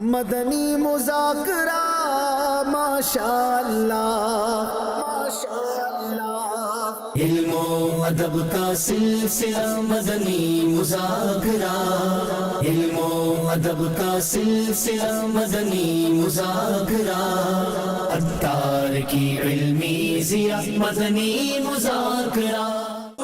مدنی مذاکرہ ماشاءاللہ ماشاءاللہ، علم و ادب کا سلسلہ مدنی مذاکرہ، علم و ادب کا سلسلہ مدنی مذاکرہ، عطار کی علمی ضیاء مدنی مذاکرہ،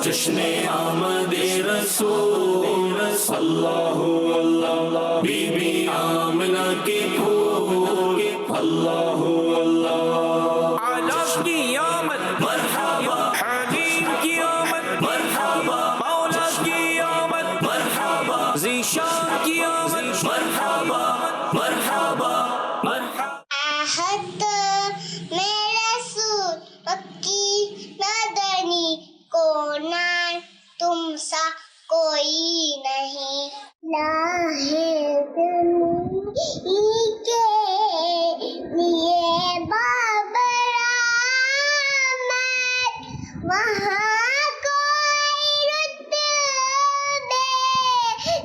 جشن آمد رسول اللہ اللہ، بی بی آمنہ کے پھول اللہ اللہ، عالم کی آمد مرحبا، حلیم کی آمد مرحبا، مولا کی آمد مرحبا، ذیشان کی آمد مرحبا مرحبا مرحبا۔ عہد میں رسول مکی مدنی کونان تم سا کوئی نہیں، لاہے زمین کے لیے بابرآمد، وہاں کوئی رتبے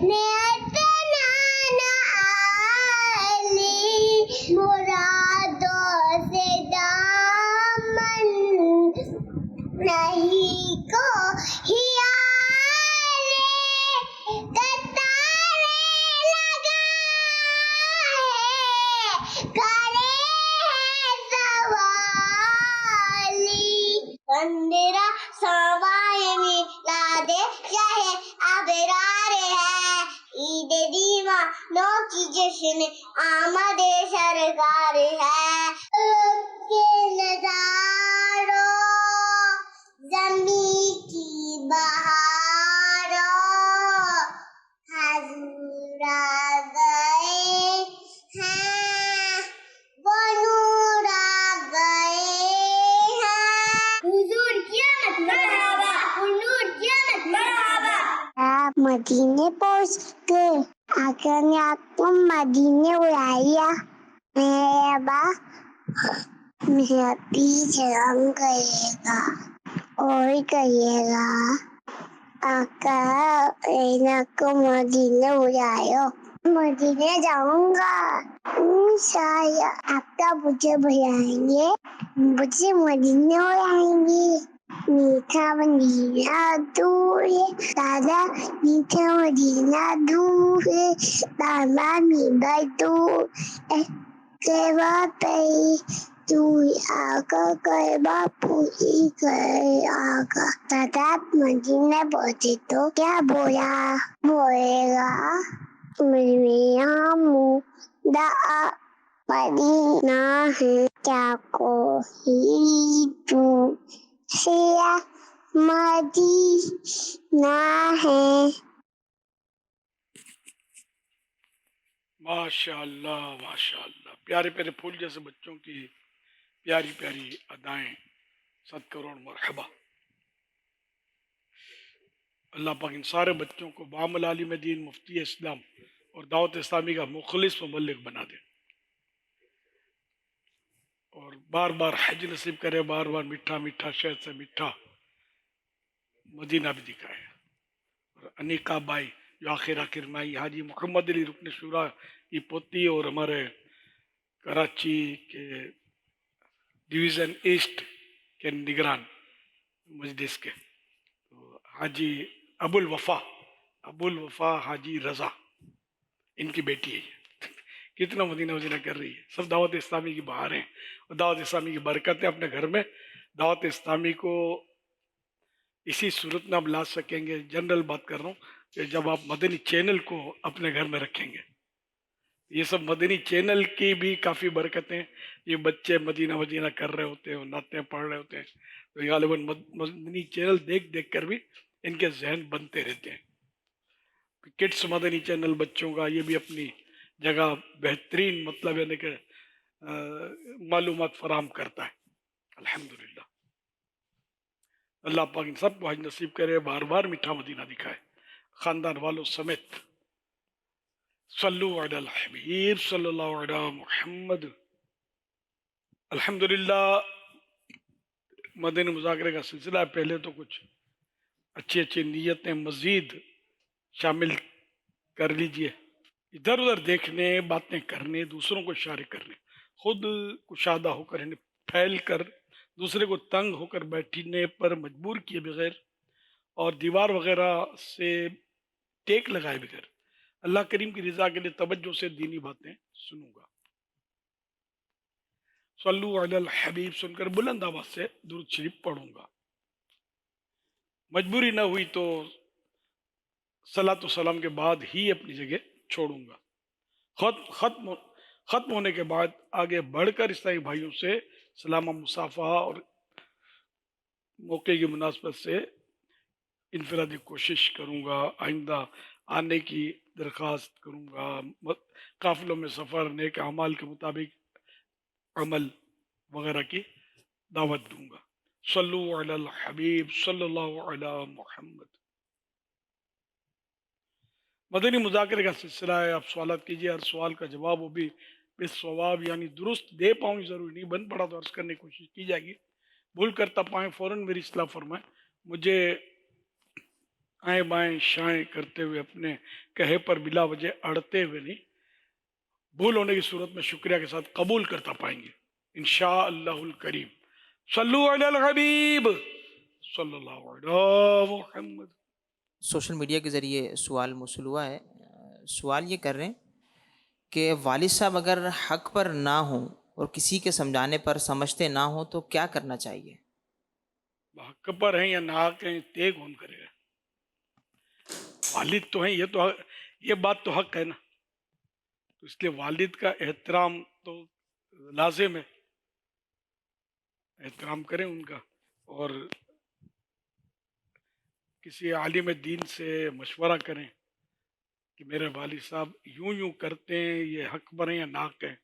میں اتنا نہ عالی، مرادوں سے دامن نہیں کو ہیالے، کتارے لگائے کرے زوالی، 15 سوائے میلاد شاہ ابرار ہے، عید دیوانوں کی جشن آمد سرکار ہے، کے نظاروں زمین کی بہاروں حضور آ گئے ہیں، وہ نور آ گئے ہیں، حضور کی آمد مرحبا، حضور کی آمد مرحبا۔ آپ مدینے پہنچ گئے، آقا نے آپ کو مدینے بلایا، مرحبا، میرا پیچھے رنگ کریے گا اور کریے گا، آقا اینا کو مدینے بلایا، مدینے جاؤں گا انشاءاللہ، آقا مجھے بلائیں گے، مجھے مدینے بلائیں گے، میٹھا مدینہ دور ہے دادا، میٹھا مدینہ دور ہے دادا، میرا دور ہے کعبہ پہ تو آقا، کعبہ پوری کرے آقا، دادا مدینہ پہنچے تو کیا بولا، بولے گا میرا مدعا مدینہ ہے، کیا کوئی دوسرا مدینہ ہے۔ ماشاء اللہ ماشاء اللہ، پیارے پیارے پھول جیسے بچوں کی پیاری پیاری ادائیں، 100 کروڑ مرحبا۔ اللہ پاک ان سارے بچوں کو بعمل عالم دین، مفتی اسلام اور دعوت اسلامی کا مخلص مبلغ بنا دے، اور بار بار حج نصیب کرے، بار بار میٹھا میٹھا شہد سے میٹھا مدینہ بھی دکھائے، اور انیکا بائی جو آخر مائی حاجی محمد علی رکن شورا کی پوتی اور ہمارے کراچی کے ڈویژن ایسٹ کے نگران مجلس کے، تو حاجی ابو الوفا حاجی رضا، ان کی بیٹی ہے، کتنا مدینہ مدینہ کر رہی ہے، سب دعوت اسلامی کی بہاریں اور دعوت اسلامی کی برکتیں اپنے گھر میں دعوت اسلامی کو اسی صورت میں آپ لا سکیں گے۔ جنرل بات کر رہا ہوں کہ جب آپ مدنی چینل کو اپنے گھر میں رکھیں گے، یہ سب مدنی چینل کی بھی کافی برکتیں، یہ بچے مدینہ مدینہ کر رہے ہوتے ہیں، نعتیں پڑھ رہے ہوتے ہیں، تو غالباً مدنی چینل دیکھ دیکھ کر بھی ان کے ذہن بنتے رہتے ہیں۔ کڈس مدنی چینل بچوں کا یہ بھی اپنی جگہ بہترین مطلب ہے کہ معلومات فراہم کرتا ہے، الحمدللہ۔ اللہ پاک ان سب کو حج نصیب کرے، بار بار میٹھا مدینہ دکھائے، خاندان والوں سمیت۔ صلو علی الحبیب صلی اللہ علیہ محمد۔ الحمدللہ مدنی مذاکرے کا سلسلہ ہے، پہلے تو کچھ اچھی اچھی نیتیں مزید شامل کر لیجئے ادھر ادھر دیکھنے، باتیں کرنے، دوسروں کو اشارے کرنے، خود کشادہ ہو کر یعنی پھیل کر دوسرے کو تنگ ہو کر بیٹھنے پر مجبور کیے بغیر اور دیوار وغیرہ سے ٹیک لگائے بغیر اللہ کریم کی رضا کے لیے توجہ سے دینی باتیں سنوں گا۔ صلو علی الحبیب سن کر بلند آواز سے درود شریف پڑھوں گا۔ مجبوری نہ ہوئی تو صلاۃ و سلام کے بعد ہی اپنی جگہ چھوڑوں گا۔ ختم ہونے کے بعد آگے بڑھ کر اسلامی بھائیوں سے سلام و مصافحہ اور موقع کی مناسبت سے انفرادی کوشش کروں گا۔ آئندہ آنے کی درخواست کروں گا۔ قافلوں میں سفر، نیک اعمال کے مطابق عمل وغیرہ کی دعوت دوں گا۔ صلو علی الحبیب صلی اللہ علی محمد۔ مدنی مذاکرے کا سلسلہ ہے، آپ سوالات کیجیے، ہر سوال کا جواب وہ بھی بالصواب یعنی درست دے پاؤں، ضروری نہیں بن پڑا تو عرض کرنے کی کوشش کی جائے گی، بھول کرتا پائیں فوراً میری اصلاح فرمائیں۔ مجھے آئیں بائیں شائیں کرتے ہوئے اپنے کہے پر بلا وجہ اڑتے ہوئے نہیں، بھول ہونے کی صورت میں شکریہ کے ساتھ قبول کرتا پائیں گے انشاءاللہ الکریم۔ صلو علی الحبیب صلی اللہ علی محمد۔ سوشل میڈیا کے ذریعے سوال موصول ہوا ہے، سوال یہ کر رہے ہیں کہ والد صاحب اگر حق پر نہ ہوں اور کسی کے سمجھانے پر سمجھتے نہ ہوں تو کیا کرنا چاہیے؟ حق پر ہیں یا ناحق ہیں طے کون کرے گا؟ والد تو ہیں، یہ بات تو حق ہے نا، تو اس لیے والد کا احترام تو لازم ہے، احترام کریں ان کا، اور کسی عالم دین سے مشورہ کریں کہ میرے والد صاحب یوں کرتے ہیں، یہ حق پر ہیں یا ناحق ہیں۔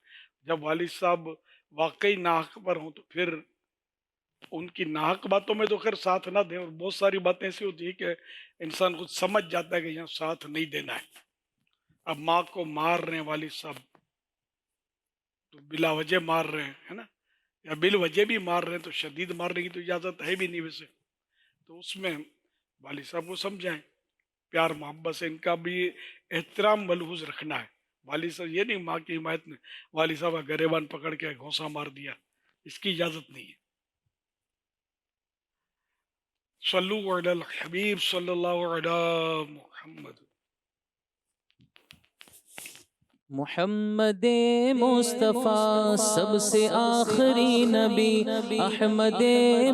جب والد صاحب واقعی ناحق پر ہوں تو پھر ان کی ناحق باتوں میں تو خیر ساتھ نہ دیں، اور بہت ساری باتیں ایسی ہوتی ہیں کہ انسان خود سمجھ جاتا ہے کہ یہاں ساتھ نہیں دینا ہے۔ اب ماں کو مار رہے ہیں والد صاحب تو بلا وجہ مار رہے ہیں، ہے نا، یا بل وجہ بھی مار رہے ہیں تو شدید مارنے کی تو اجازت ہے بھی نہیں ویسے، تو اس میں والد صاحب کو سمجھائیں، پیار محبت سے ان کا بھی احترام ملحوظ رکھنا ہے۔ والد صاحب یہ نہیں ماں کی حمایت میں والد صاحب کا گریبان پکڑ کے گھونسا مار دیا، اس کی اجازت نہیں ہے۔ صلو علی الحبیب صلی اللہ علی محمد۔ محمد مصطفیٰ سب سے آخری نبی، احمد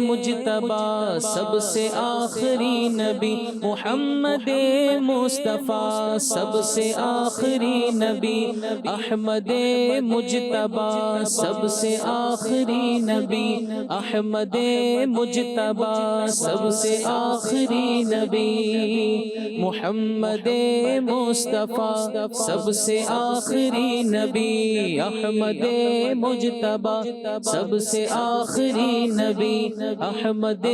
مجتبیٰ سب سے آخری نبی، محمد مصطفیٰ سب سے آخری نبی، احمد مجتبیٰ سب سے آخری نبی، احمد مجتبیٰ سب سے آخری نبی، محمد مصطفیٰ سب سے آخری نبی، احمد مجتبیٰ سب سے آخری نبی، احمد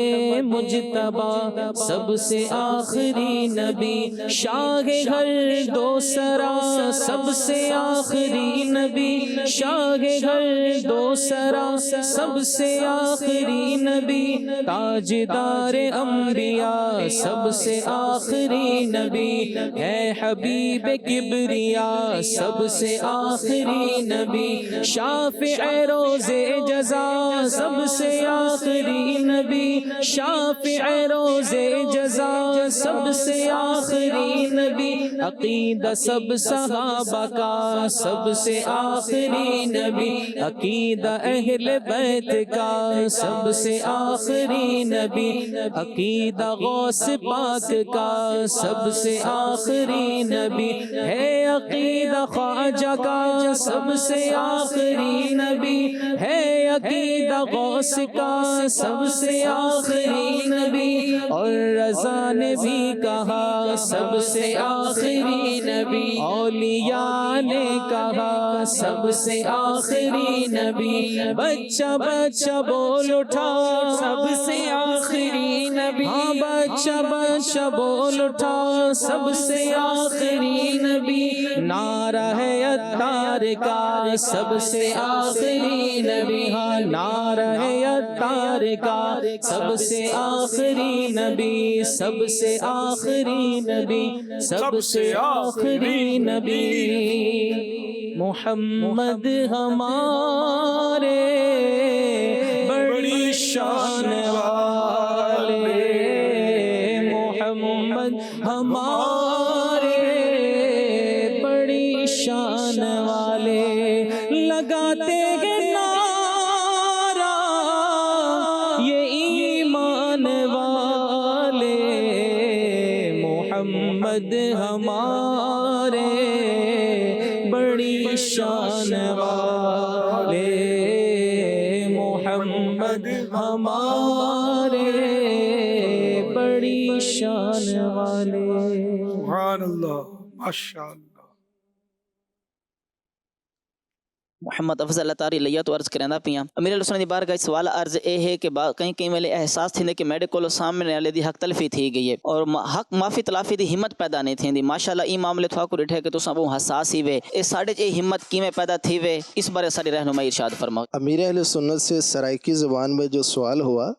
مجتبیٰ سب سے آخری نبی، شاہ گھر دو سرا سب سے آخری نبی، شاہ گھر دو سرا سب سے آخری نبی، تاجدار انبیاء سب سے آخری نبی، ہے حبیب کبریا سب سے آخری نبی، شافع روز جزا سب سے آخری نبی، شافع روز جزا سب سے آخری نبی، عقیدہ سب صحابہ کا سب سے آخری نبی، عقیدہ اہل بیت کا سب سے آخری نبی، عقیدہ غوث پاک کا سب سے آخری نبی، ہے عقیدہ خواجہ کا سب سے آخری نبی، ہے عقیدہ غوث کا سب سے آخری نبی، اور رضا نے بھی کہا سب سے آخری نبی، اولیاء نے کہا سب سے آخری نبی، بچہ بچہ بول اٹھا سب سے آخری نبی، ہاں بچہ بچہ بول اٹھا سب سے آخری نبی، نعرہ ہے اتار کا سب سے آخری نبی، ہاں نعرہ ہے اتار کا سب سے آخری نبی، سب سے آخری نبی، سب سے آخری نبی، محمد ہمارے بڑی شان والے، محمد ہمارے بڑی شان والے، لگاتے ہیں نعرہ یہ ایمان والے، محمد ہمارے بڑی شان والے، محمد ہمارے بڑی شان والے۔ سبحان اللہ، ماشاء اللہ۔ محمد افضل تاری لیا تو عرض کرنا پیا امیر الحسن دی بارگاہ سوال عرض اے ہے کہ کئی ویلے احساس تھیندے کہ میرے کولو سامنے والے دی حق تلفی تھی گئی ہے اور حق معافی تلافی دی ہمت پیدا نہیں تھیندی، ماشاءاللہ ای معاملے تھوا کو ڈٹھے کہ تساں وہ حساس ہی وے، اے ساڈے اے ہمت کیویں پیدا تھی وے، اس بارے ساری رہنمائی ارشاد فرماؤ۔ امیر اہل سنت سے سرائکی زبان میں جو سوال ہوا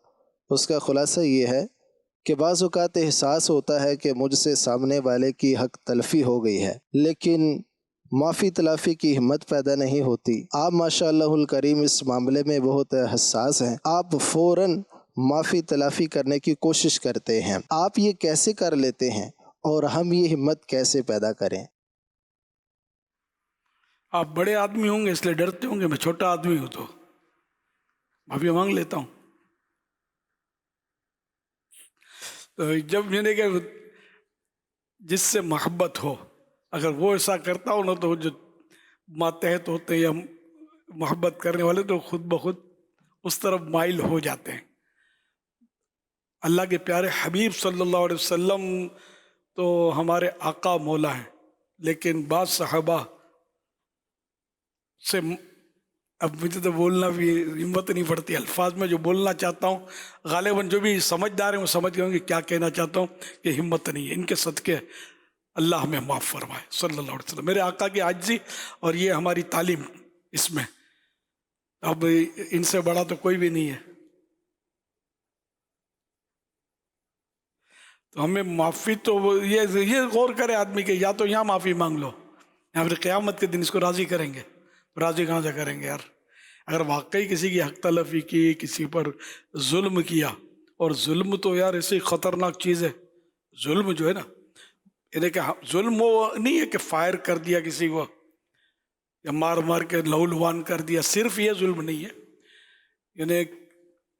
اس کا خلاصہ یہ ہے کہ بعض اوقات احساس ہوتا ہے کہ مجھ سے سامنے والے کی حق تلفی ہو گئی ہے لیکن معافی تلافی کی ہمت پیدا نہیں ہوتی۔ آپ ماشاءاللہ الکریم اس معاملے میں بہت حساس ہیں، آپ فوراً معافی تلافی کرنے کی کوشش کرتے ہیں، آپ یہ کیسے کر لیتے ہیں اور ہم یہ ہمت کیسے پیدا کریں؟ آپ بڑے آدمی ہوں گے اس لیے ڈرتے ہوں گے، میں چھوٹا آدمی ہوں تو معافی مانگ لیتا ہوں۔ تو جب میں نے کہ جس سے محبت ہو اگر وہ ایسا کرتا ہو نا تو جو ماتحت ہوتے ہیں یا محبت کرنے والے تو خود بخود اس طرف مائل ہو جاتے ہیں۔ اللہ کے پیارے حبیب صلی اللہ علیہ وسلم تو ہمارے آقا مولا ہیں، لیکن بعض صحابہ سے اب مجھے تو بولنا بھی ہمت نہیں پڑتی، الفاظ میں جو بولنا چاہتا ہوں غالباً جو بھی سمجھدار ہیں وہ سمجھ گئے ہوں کہ کیا کہنا چاہتا ہوں، کہ ہمت نہیں ہے، ان کے صدقے اللہ ہمیں معاف فرمائے صلی اللہ علیہ وسلم، میرے آقا کی عاجزی اور یہ ہماری تعلیم اس میں، اب ان سے بڑا تو کوئی بھی نہیں ہے۔ تو ہمیں معافی تو یہ غور کرے آدمی کہ یا تو یہاں معافی مانگ لو یا پھر قیامت کے دن اس کو راضی کریں گے، راضی کہاں سے کریں گے یار؟ اگر واقعی کسی کی حق تلفی کی، کسی پر ظلم کیا، اور ظلم تو یار ایسی خطرناک چیز ہے، ظلم جو ہے نا، یعنی کہ ظلم وہ نہیں ہے کہ فائر کر دیا کسی کو یا مار مار کے لہو لہان کر دیا، صرف یہ ظلم نہیں ہے، یعنی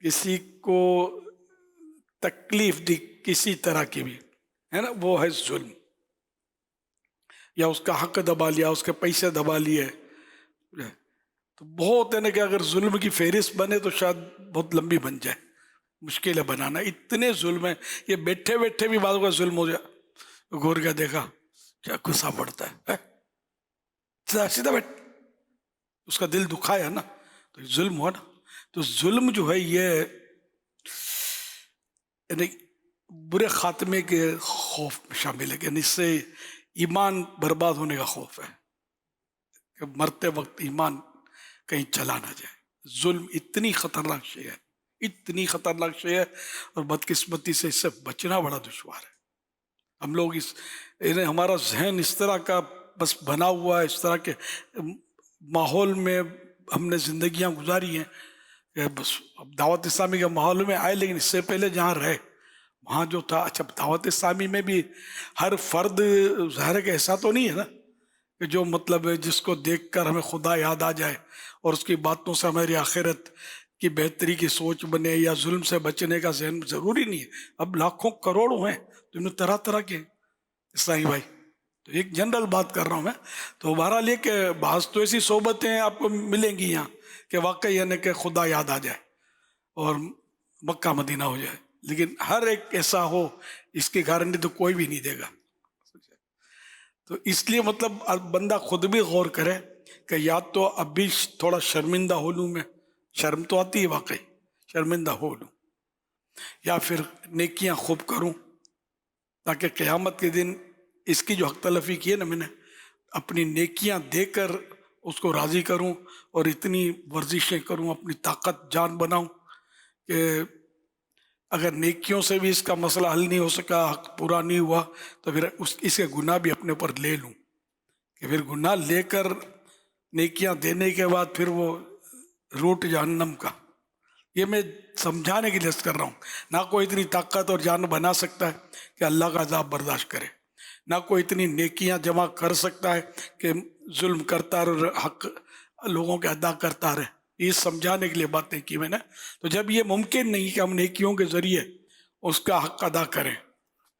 کسی کو تکلیف دی کسی طرح کی بھی ہے نا، وہ ہے ظلم، یا اس کا حق دبا لیا، اس کے پیسے دبا لیے، تو بہت ہے نا کہ اگر ظلم کی فہرست بنے تو شاید بہت لمبی بن جائے، مشکل ہے بنانا، اتنے ظلم ہیں، یہ بیٹھے بیٹھے بھی بعض کا ظلم ہو جائے، گور کا دیکھا کیا غصہ پڑتا ہے، سیدھا بیٹھ، اس کا دل دکھایا نا تو ظلم ہوا نا۔ تو ظلم جو ہے یہ یعنی برے خاتمے کے خوف میں شامل ہے، یعنی اس سے ایمان برباد ہونے کا خوف ہے کہ مرتے وقت ایمان کہیں چلا نہ جائے۔ ظلم اتنی خطرناک شے ہے، اتنی خطرناک شے ہے، اور بدقسمتی سے اس سے بچنا بڑا دشوار ہے۔ ہم لوگ یعنی ہمارا ذہن اس طرح کا بس بنا ہوا ہے، اس طرح کے ماحول میں ہم نے زندگیاں گزاری ہیں کہ بس اب دعوت اسلامی کے ماحول میں آئے، لیکن اس سے پہلے جہاں رہے وہاں جو تھا، اچھا دعوت اسلامی میں بھی ہر فرد ظاہر کہ ایسا تو نہیں ہے نا کہ جو مطلب جس کو دیکھ کر ہمیں خدا یاد آ جائے اور اس کی باتوں سے ہماری آخرت کی بہتری کی سوچ بنے، یا ظلم سے بچنے کا ذہن ضروری نہیں ہے۔ اب لاکھوں کروڑوں ہیں تو انہیں طرح طرح کے اسلامی بھائی، تو ایک جنرل بات کر رہا ہوں میں، تو بہرحال یہ کہ بعض تو ایسی صحبتیں آپ کو ملیں گی یہاں کہ واقعی یعنی کہ خدا یاد آ جائے اور مکہ مدینہ ہو جائے، لیکن ہر ایک ایسا ہو اس کی گارنٹی تو کوئی بھی نہیں دے گا۔ تو اس لیے مطلب بندہ خود بھی غور کرے کہ یا تو ابھی تھوڑا شرمندہ ہو لوں، میں شرم تو آتی ہے واقعی، شرمندہ ہو لوں، یا پھر نیکیاں خوب کروں تاکہ قیامت کے دن اس کی جو حق تلفی کی ہے نا میں نے، اپنی نیکیاں دے کر اس کو راضی کروں اور اتنی ورزشیں کروں، اپنی طاقت جان بناؤں کہ اگر نیکیوں سے بھی اس کا مسئلہ حل نہیں ہو سکا، حق پورا نہیں ہوا، تو پھر اس کے گناہ بھی اپنے اوپر لے لوں، کہ پھر گناہ لے کر نیکیاں دینے کے بعد پھر وہ روٹ جہنم کا. یہ میں سمجھانے کے لیے کر رہا ہوں. نہ کوئی اتنی طاقت اور جان بنا سکتا ہے کہ اللہ کا عذاب برداشت کرے، نہ کوئی اتنی نیکیاں جمع کر سکتا ہے کہ ظلم کرتا رہے اور حق لوگوں کے ادا کرتا رہے. یہ سمجھانے کے لیے باتیں کی میں نے. تو جب یہ ممکن نہیں کہ ہم نیکیوں کے ذریعے اس کا حق ادا کریں،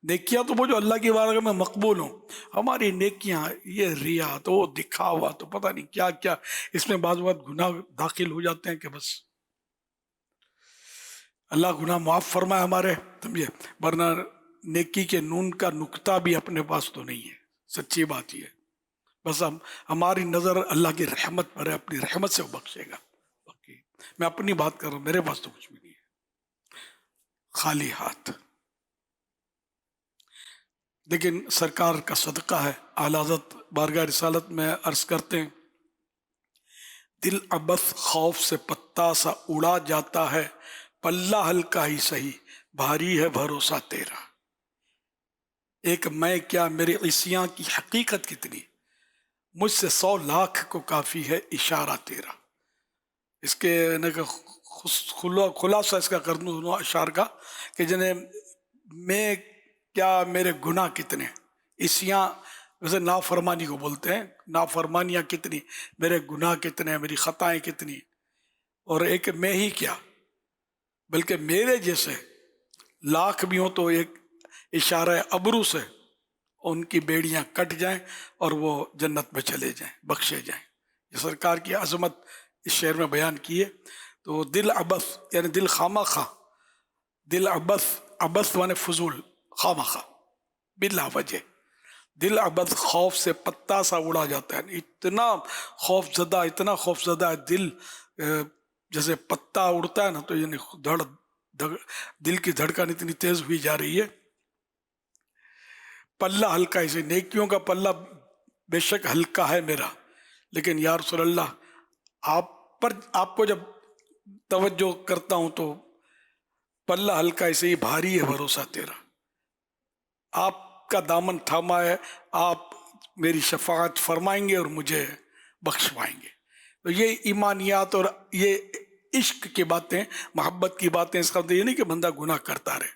نیکیاں تو وہ جو اللہ کی بارگاہ میں مقبول ہوں، ہماری نیکیاں یہ ریا تو وہ دکھاوا تو پتہ نہیں کیا کیا، اس میں بعض وقت گناہ داخل ہو جاتے ہیں کہ بس اللہ گناہ معاف فرمائے ہمارے، سمجھے. ورنہ نیکی کے نون کا نقطہ بھی اپنے پاس تو نہیں ہے. سچی بات یہ ہے، بس ہماری نظر اللہ کی رحمت پر ہے، اپنی رحمت سے وہ بخشے گا. باقی میں اپنی بات کر رہا ہوں، میرے پاس تو کچھ بھی نہیں ہے، خالی ہاتھ. لیکن سرکار کا صدقہ ہے. اعلیٰ حضرت بارگاہ رسالت میں عرض کرتے ہیں، دل عبث خوف سے پتا سا اڑا جاتا ہے، پلہ ہلکا ہی سہی بھاری ہے بھروسہ تیرا. ایک میں کیا میرے عصیاں کی حقیقت کتنی، مجھ سے 100 لاکھ کو کافی ہے اشارہ تیرا. اس کے خلاصہ اس کا کر دوں اشعار کا کہ جنہیں میں کیا میرے گناہ کتنے، عصیاں ویسے نافرمانی کو بولتے ہیں، نافرمانیاں کتنی، میرے گناہ کتنے، میری خطائیں کتنی. اور ایک میں ہی کیا بلکہ میرے جیسے لاکھ بھی ہوں تو ایک اشارہ ابرو سے ان کی بیڑیاں کٹ جائیں اور وہ جنت میں چلے جائیں، بخشے جائیں. یہ سرکار کی عظمت اس شعر میں بیان کی ہے. تو دل عبث یعنی دل خامہ خواہ، دل عبث مانے فضول، خامہ خواہ بلا وجہ. دل عبث خوف سے پتا سا اڑا جاتا ہے، اتنا خوف زدہ ہے دل، جیسے پتا اڑتا ہے نا تو یعنی دل کی دھڑکن اتنی تیز ہوئی جا رہی ہے. پلہ ہلکا اسے، نیکیوں کا پلہ بے شک ہلکا ہے میرا، لیکن یا رسول اللہ آپ کو جب توجہ کرتا ہوں تو پلہ ہلکا اسے ہی بھاری ہے بھروسہ تیرا. آپ کا دامن تھاما ہے، آپ میری شفاعت فرمائیں گے اور مجھے بخشوائیں گے. تو یہ ایمانیات اور یہ عشق کی باتیں، محبت کی باتیں، اس کا مطلب یہ نہیں کہ بندہ گناہ کرتا رہے،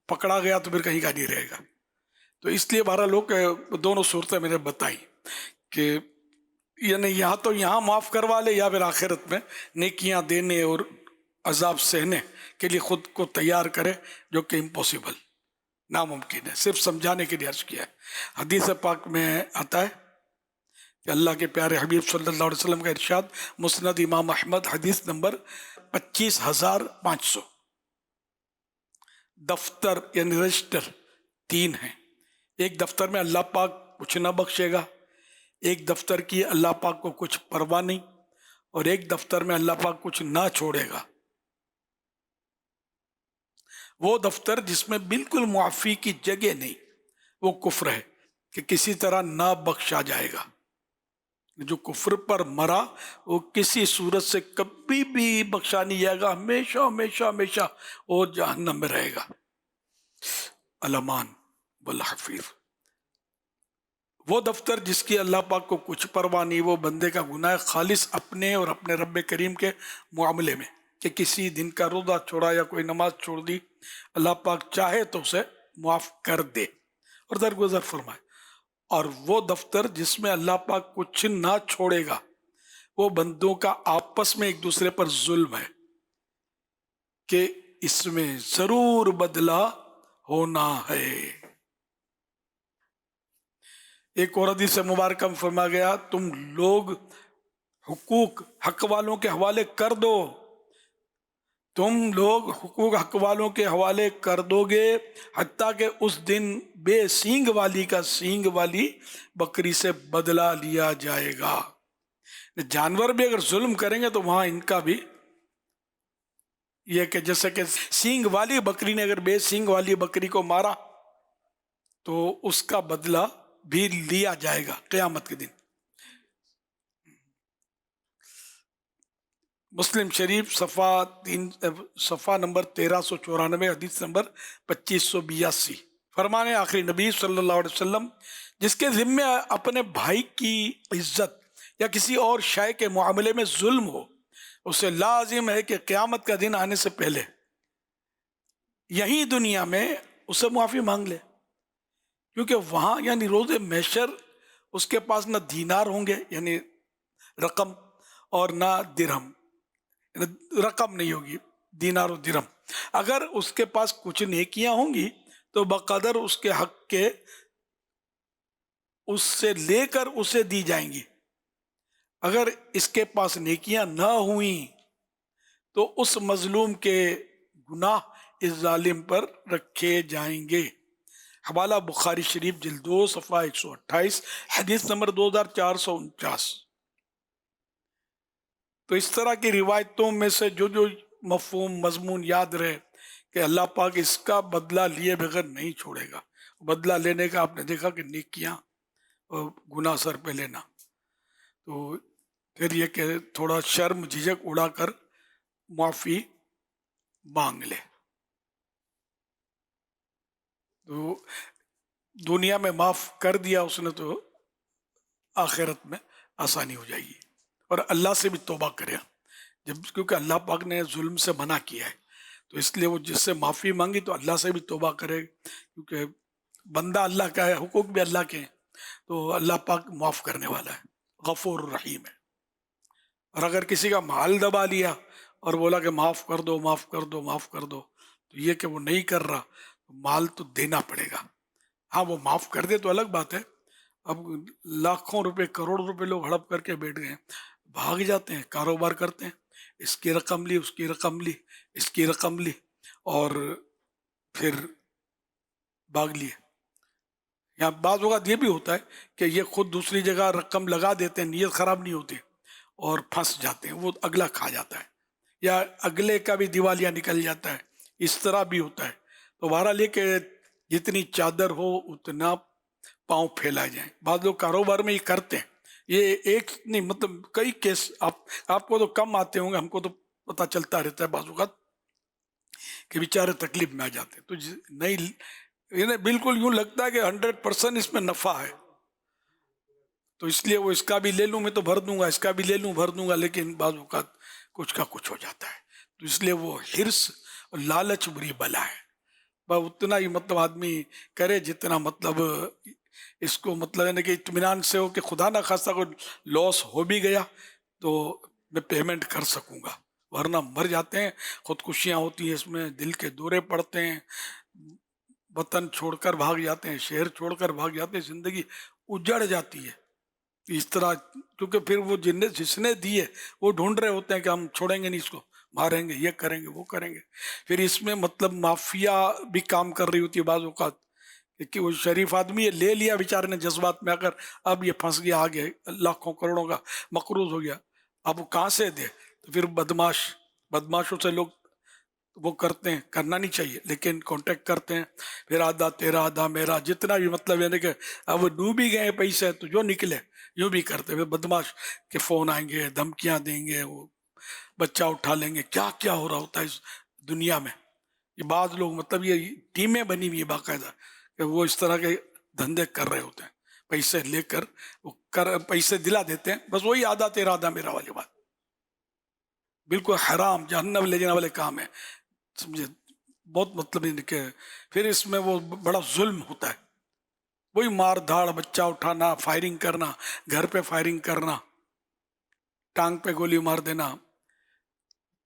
پکڑا گیا تو پھر کہیں کا نہیں رہے گا. تو اس لیے بہرحال لوگ دونوں صورتیں میں نے بتائی کہ یعنی یہاں معاف کروا لے، یا پھر آخرت میں نیکیاں دینے اور عذاب سہنے کے لیے خود کو تیار کرے، جو کہ امپاسبل، ناممکن ہے. صرف سمجھانے کے لیے عرض کیا ہے. حدیث پاک میں آتا ہے کہ اللہ کے پیارے حبیب صلی اللہ علیہ وسلم کا ارشاد، مسند امام احمد حدیث نمبر 25,500. دفتر یعنی رجسٹر 3 ہیں. ایک دفتر میں اللہ پاک کچھ نہ بخشے گا، ایک دفتر کی اللہ پاک کو کچھ پرواہ نہیں، اور ایک دفتر میں اللہ پاک کچھ نہ چھوڑے گا. وہ دفتر جس میں بالکل معافی کی جگہ نہیں، وہ کفر ہے کہ کسی طرح نہ بخشا جائے گا. جو کفر پر مرا وہ کسی صورت سے کبھی بھی بخشا نہیں جائے گا، ہمیشہ ہمیشہ ہمیشہ وہ جہنم میں رہے گا. الامان والحفیظ. وہ دفتر جس کی اللہ پاک کو کچھ پرواہ نہیں، وہ بندے کا گناہ خالص اپنے اور اپنے رب کریم کے معاملے میں، کہ کسی دن کا روزہ چھوڑا یا کوئی نماز چھوڑ دی، اللہ پاک چاہے تو اسے معاف کر دے اور درگزر فرمائے. اور وہ دفتر جس میں اللہ پاک کچھ نہ چھوڑے گا، وہ بندوں کا آپس میں ایک دوسرے پر ظلم ہے کہ اس میں ضرور بدلہ ہونا ہے. ایک اور حدیث مبارکہ میں فرمایا گیا، تم لوگ حقوق حق والوں کے حوالے کر دو، تم لوگ حقوق حق والوں کے حوالے کر دو گے حتیٰ کہ اس دن بے سینگ والی کا سینگ والی بکری سے بدلہ لیا جائے گا. جانور بھی اگر ظلم کریں گے تو وہاں ان کا بھی یہ کہ جیسے کہ سینگ والی بکری نے اگر بے سینگ والی بکری کو مارا تو اس کا بدلہ بھی لیا جائے گا قیامت کے دن. مسلم شریف صفحہ نمبر 1394، حدیث نمبر 2582۔ فرمانے آخری نبی صلی اللہ علیہ وسلم، جس کے ذمے اپنے بھائی کی عزت یا کسی اور شے کے معاملے میں ظلم ہو، اسے لازم ہے کہ قیامت کا دن آنے سے پہلے یہی دنیا میں اسے معافی مانگ لے، کیونکہ وہاں یعنی روز محشر اس کے پاس نہ دینار ہوں گے یعنی رقم، اور نہ درہم، یعنی رقم نہیں ہوگی دینار و درہم۔ اگر اس کے پاس کچھ نیکیاں ہوں گی تو بقدر اس کے حق کے اس سے لے کر اسے دی جائیں گی، اگر اس کے پاس نیکیاں نہ ہوئیں تو اس مظلوم کے گناہ اس ظالم پر رکھے جائیں گے۔ حوالہ بخاری شریف جلد 2 صفحہ 128، حدیث نمبر 2449۔ تو اس طرح کی روایتوں میں سے جو مفہوم مضمون یاد رہے کہ اللہ پاک اس کا بدلہ لیے بغیر نہیں چھوڑے گا، بدلہ لینے کا آپ نے دیکھا کہ نیکیاں اور گناہ سر پہ لینا، تو پھر یہ کہ تھوڑا شرم جھجک اڑا کر معافی مانگ لے، تو دنیا میں معاف کر دیا اس نے تو آخرت میں آسانی ہو جائے گی، اور اللہ سے بھی توبہ کرے، کیونکہ اللہ پاک نے ظلم سے منع کیا ہے، تو اس لیے وہ جس سے معافی مانگی تو اللہ سے بھی توبہ کرے، کیونکہ بندہ اللہ کا ہے، حقوق بھی اللہ کے ہیں، تو اللہ پاک معاف کرنے والا ہے، غفور الرحیم ہے۔ اور اگر کسی کا مال دبا لیا اور بولا کہ معاف کر دو معاف کر دو معاف کر دو، تو یہ کہ وہ نہیں کر رہا، مال تو دینا پڑے گا۔ ہاں وہ معاف کر دے تو الگ بات ہے، اب لاکھوں روپے کروڑوں روپے لوگ ہڑپ کر کے بیٹھ گئے ہیں، بھاگ جاتے ہیں، کاروبار کرتے ہیں، اس کی رقم لی، اس کی رقم لی، اس کی رقم لی، اور پھر بھاگ لیے۔ یا بعض اوقات یہ بھی ہوتا ہے کہ یہ خود دوسری جگہ رقم لگا دیتے ہیں، نیت خراب نہیں ہوتی، اور پھنس جاتے ہیں، وہ اگلا کھا جاتا ہے، یا اگلے کا بھی دیوالیہ نکل جاتا ہے، اس طرح بھی ہوتا ہے۔ تو بہرحال یہ کہ جتنی چادر ہو اتنا پاؤں پھیلائے جائیں۔ بعض لوگ کاروبار میں یہ کرتے ہیں، یہ ایک نہیں مطلب کئی کیس آپ کو تو کم آتے ہوں گے، ہم کو تو پتہ چلتا رہتا ہے بعض اوقات کہ بیچارے تکلیف میں آ جاتے ہیں، تو نہیں انہیں بالکل یوں لگتا ہے کہ 100% اس میں نفع ہے، تو اس لیے وہ اس کا بھی لے لوں میں تو بھر دوں گا، اس کا بھی لے لوں بھر دوں گا، لیکن بعض اوقات کچھ کا کچھ ہو جاتا ہے، تو اس لیے وہ حرص اور لالچ بری بلا ہے۔ بس اتنا ہی مطلب آدمی کرے جتنا مطلب اس کو مطلب ہے کہ اطمینان سے ہو کہ خدا نہ خواستہ کوئی لاس ہو بھی گیا تو میں پیمنٹ کر سکوں گا، ورنہ مر جاتے ہیں، خودکشیاں ہوتی ہیں، اس میں دل کے دورے پڑتے ہیں، وطن چھوڑ کر بھاگ جاتے ہیں، شہر چھوڑ کر بھاگ جاتے ہیں، زندگی اجڑ جاتی ہے اس طرح، کیونکہ پھر وہ جس نے دیے وہ ڈھونڈ رہے ہوتے ہیں کہ ہم چھوڑیں گے نہیں اس کو، ماریں گے، یہ کریں گے، وہ کریں گے، پھر اس میں مطلب مافیا بھی کام کر رہی ہوتی ہے بعض اوقات، کہ وہ شریف آدمی لے لیا بیچارے نے جذبات میں آ کر، اب یہ پھنس گیا، آگے لاکھوں کروڑوں کا مقروض ہو گیا، اب وہ کہاں سے دے؟ تو پھر بدماشوں سے لوگ وہ کرتے ہیں، کرنا نہیں چاہیے لیکن کانٹیکٹ کرتے ہیں، پھر آدھا تیرا آدھا میرا، جتنا بھی مطلب یعنی کہ اب وہ ڈوب ہی گئے پیسے تو جو نکلے یوں بھی کرتے، پھر بدماش کے فون آئیں گے، دھمکیاں دیں گے، وہ بچہ اٹھا لیں گے، کیا کیا ہو رہا ہوتا ہے اس دنیا میں۔ یہ بعض لوگ مطلب یہ ٹیمیں بنی ہوئی ہے باقاعدہ کہ وہ اس طرح کے دھندے کر رہے ہوتے ہیں، پیسے لے کر وہ پیسے دلا دیتے ہیں، بس وہی آدھا تیرا آدھا میرا والی بات، بالکل حرام جہنم لے جانے والے کام ہے، سمجھے؟ بہت مطلب کہ پھر اس میں وہ بڑا ظلم ہوتا ہے، وہی مار دھاڑ، بچہ اٹھانا، فائرنگ کرنا، گھر پہ فائرنگ کرنا، ٹانگ پہ گولی مار دینا،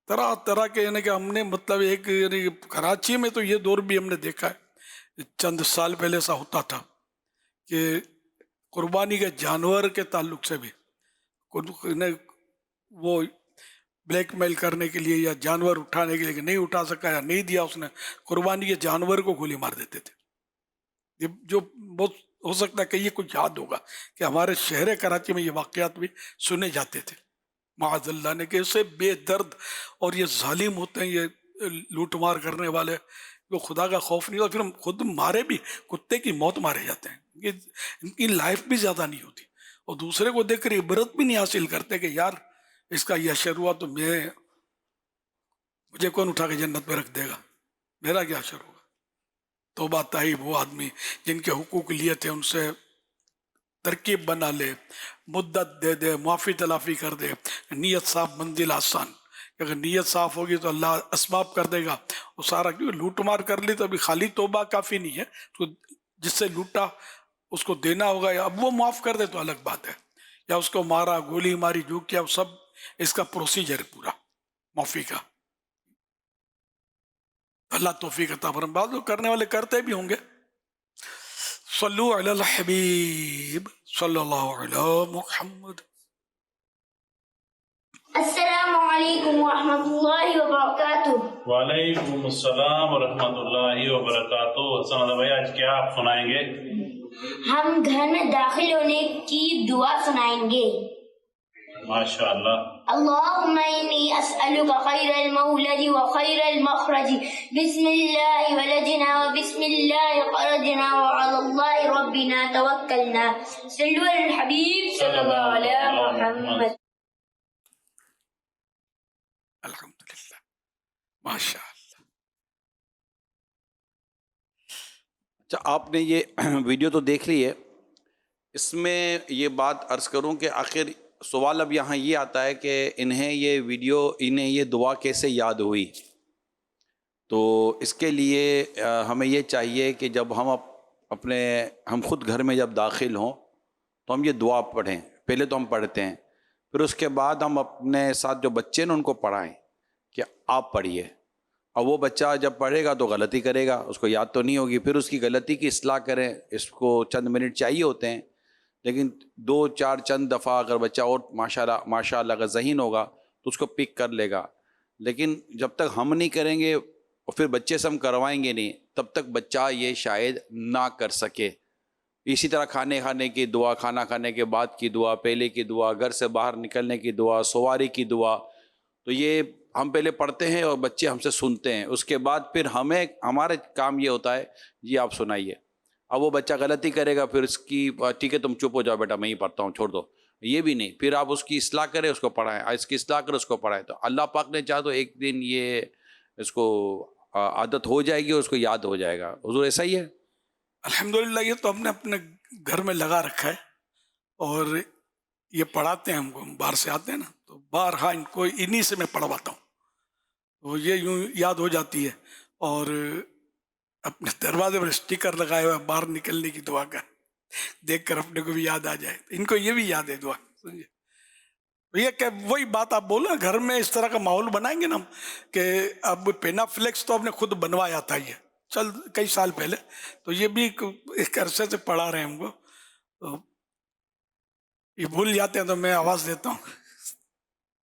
طرح طرح کے، یعنی کہ ہم نے مطلب ایک یعنی کراچی میں تو یہ دور بھی ہم نے دیکھا ہے، چند سال پہلے ایسا ہوتا تھا کہ قربانی کے جانور کے تعلق سے بھی وہ بلیک میل کرنے کے لیے یا جانور اٹھانے کے لیے کہ نہیں اٹھا سکا یا نہیں دیا اس نے، قربانی کے جانور کو گولی مار دیتے تھے۔ یہ جو بہت ہو سکتا ہے کہ یہ کچھ یاد ہوگا کہ ہمارے شہر کراچی میں یہ واقعات بھی سنے جاتے تھے، معاذ اللہ نے، کہ اسے بے درد اور یہ ظالم ہوتے ہیں، یہ لوٹ مار کرنے والے، وہ خدا کا خوف نہیں ہوتا، پھر ہم خود مارے بھی، کتے کی موت مارے جاتے ہیں، ان کی لائف بھی زیادہ نہیں ہوتی، اور دوسرے کو دیکھ کر عبرت بھی نہیں حاصل کرتے کہ یار اس کا یہ اشر ہوا تو مجھے کون اٹھا کے جنت میں رکھ دے گا؟ میرا کیا اشر ہوگا؟ توبہ طائب وہ آدمی جن کے حقوق لیے تھے ان سے ترکیب بنا لے، مدت دے دے، معافی تلافی کر دے، نیت صاف منزل آسان. اگر نیت صاف ہوگی تو اللہ اسباب کر دے گا. وہ سارا کیوں لوٹ مار کر لی تو ابھی خالی توبہ کافی نہیں ہے، تو جس سے لوٹا اس کو دینا ہوگا، یا اب وہ معاف کر دے تو الگ بات ہے، یا اس کو مارا، گولی ماری، جو کیا، وہ سب اس کا پروسیجر ہے پورا معافی کا. اللہ توفیق عطا فرمائے. بعض لوگ کرنے والے کرتے بھی ہوں گے. صلو علی الحبیب صلی اللہ علی محمد. السلام علیکم ورحمۃ اللہ وبرکاتہ. وعلیکم السلام ورحمۃ اللہ وبرکاتہ. حسن علی بھائی آج کیا آپ سنائیں گے؟ ہم گھر میں داخل ہونے کی دعا سنائیں گے. ماشاء اللہ. اللهم إني أسألك خير المولد وخير المخرج، بسم الله ولدنا وبسم الله خرجنا وعلى الله ربنا توكلنا. صلوا على الحبيب صلى الله على محمد. الحمدللہ، ماشاء اللہ. اچھا، آپ نے یہ ویڈیو تو دیکھ لی ہے، اس میں یہ بات عرض کروں کہ آخر سوال اب یہاں یہ آتا ہے کہ انہیں یہ دعا کیسے یاد ہوئی. تو اس کے لیے ہمیں یہ چاہیے کہ جب ہم خود گھر میں جب داخل ہوں تو ہم یہ دعا پڑھیں. پہلے تو ہم پڑھتے ہیں، پھر اس کے بعد ہم اپنے ساتھ جو بچے ہیں ان کو پڑھائیں کہ آپ پڑھیے. اور وہ بچہ جب پڑھے گا تو غلطی کرے گا، اس کو یاد تو نہیں ہوگی، پھر اس کی غلطی کی اصلاح کریں. اس کو چند منٹ چاہیے ہوتے ہیں، لیکن 2-4 چند دفعہ اگر بچہ اور ماشاء اللہ اگر ذہین ہوگا تو اس کو پک کر لے گا. لیکن جب تک ہم نہیں کریں گے اور پھر بچے سے ہم کروائیں گے نہیں، تب تک بچہ یہ شاید نہ کر سکے. اسی طرح کھانے کی دعا، کھانا کھانے کے بعد کی دعا، پہلے کی دعا، گھر سے باہر نکلنے کی دعا، سواری کی دعا، تو یہ ہم پہلے پڑھتے ہیں اور بچے ہم سے سنتے ہیں. اس کے بعد پھر ہمارے کام یہ ہوتا ہے جی آپ سنائیے. اب وہ بچہ غلطی کرے گا، پھر اس کی ٹھیک ہے تم چپ ہو جاؤ بیٹا میں ہی پڑھتا ہوں چھوڑ دو، یہ بھی نہیں. پھر آپ اس کی اصلاح کریں، اس کو پڑھائیں، اس کی اصلاح کریں، اس کو پڑھائیں. تو اللہ پاک نے چاہا تو ایک دن یہ اس کو عادت ہو جائے گی اور اس کو یاد ہو جائے گا. حضور ایسا ہی ہے؟ الحمدللہ. یہ تو ہم نے اپنے گھر میں لگا رکھا ہے اور یہ پڑھاتے ہیں ہم کو. ہم باہر سے آتے ہیں نا تو بارہا ان کو انہی سے میں پڑھواتا ہوں، تو یہ یوں یاد ہو جاتی ہے. اور اپنے دروازے پر اسٹیکر لگائے ہوا ہے باہر نکلنے کی دعا کا، دیکھ کر اپنے کو بھی یاد آ جائے. ان کو یہ بھی یاد ہے دعا. سمجھے؟ یہ کہ وہی بات آپ بولو، گھر میں اس طرح کا ماحول بنائیں گے نا ہم کہ اب پینا فلیکس تو ہم نے خود بنوایا تھا یہ کئی سال پہلے، تو یہ بھی ایک عرصے سے پڑھا رہے ہیں ہم کو. تو یہ بھول جاتے ہیں تو میں آواز دیتا ہوں،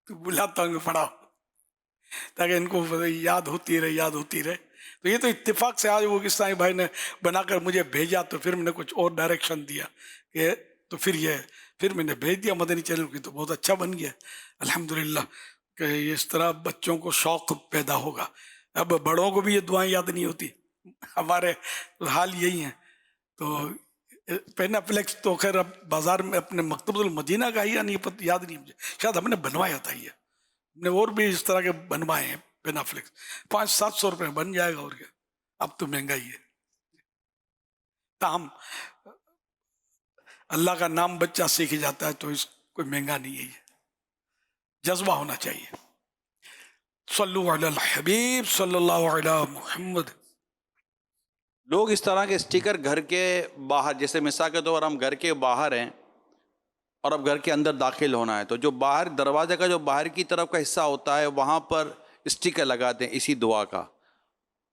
تو بلاتا ہوں کہ پڑھاؤ، تاکہ ان کو یاد ہوتی رہے. تو یہ تو اتفاق سے آج وہ کس طرح بھائی نے بنا کر مجھے بھیجا، تو پھر میں نے کچھ اور ڈائریکشن دیا کہ تو پھر میں نے بھیج دیا مدنی چینل کی، تو بہت اچھا بن گیا الحمدللہ. کہ اس طرح بچوں کو شوق پیدا ہوگا. اب بڑوں کو بھی یہ دعائیں یاد نہیں ہوتی، ہمارے حال یہی ہیں. تو پینا فلیکس تو خیر اب بازار میں اپنے مکتبۃ المدینہ کا ہی یاد نہیں مجھے، شاید ہم نے بنوایا تھا. یہ ہم نے اور بھی اس طرح کے بنوائے ہیں پینا فلیکس. 500-700 روپے بن جائے گا، اور کیا، اب تو مہنگائی ہے. تاہم اللہ کا نام بچہ سیکھ جاتا ہے تو اس کوئی مہنگا نہیں ہے، یہ جذبہ ہونا چاہیے. صلو علی الحبیب صلی اللہ علی محمد. لوگ اس طرح کے اسٹیکر گھر کے باہر، جیسے مثال کے طور پر ہم گھر کے باہر ہیں اور اب گھر کے اندر داخل ہونا ہے، تو جو باہر دروازے کا جو باہر کی طرف کا حصہ ہوتا ہے وہاں پر اسٹیکر لگاتے ہیں اسی دعا کا،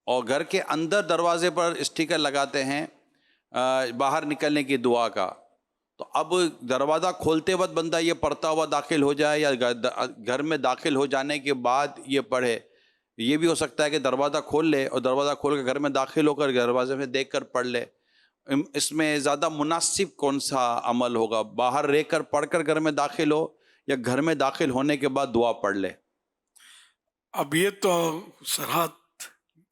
اور گھر کے اندر دروازے پر اسٹیکر لگاتے ہیں باہر نکلنے کی دعا کا. تو اب دروازہ کھولتے وقت بندہ یہ پڑھتا ہوا داخل ہو جائے یا گھر میں داخل ہو جانے کے بعد یہ پڑھے. یہ بھی ہو سکتا ہے کہ دروازہ کھول لے اور دروازہ کھول کے گھر میں داخل ہو کر دروازے میں دیکھ کر پڑھ لے. اس میں زیادہ مناسب کون سا عمل ہوگا؟ باہر رہ کر پڑھ کر گھر میں داخل ہو یا گھر میں داخل ہونے کے بعد دعا پڑھ لے؟ اب یہ تو سرحد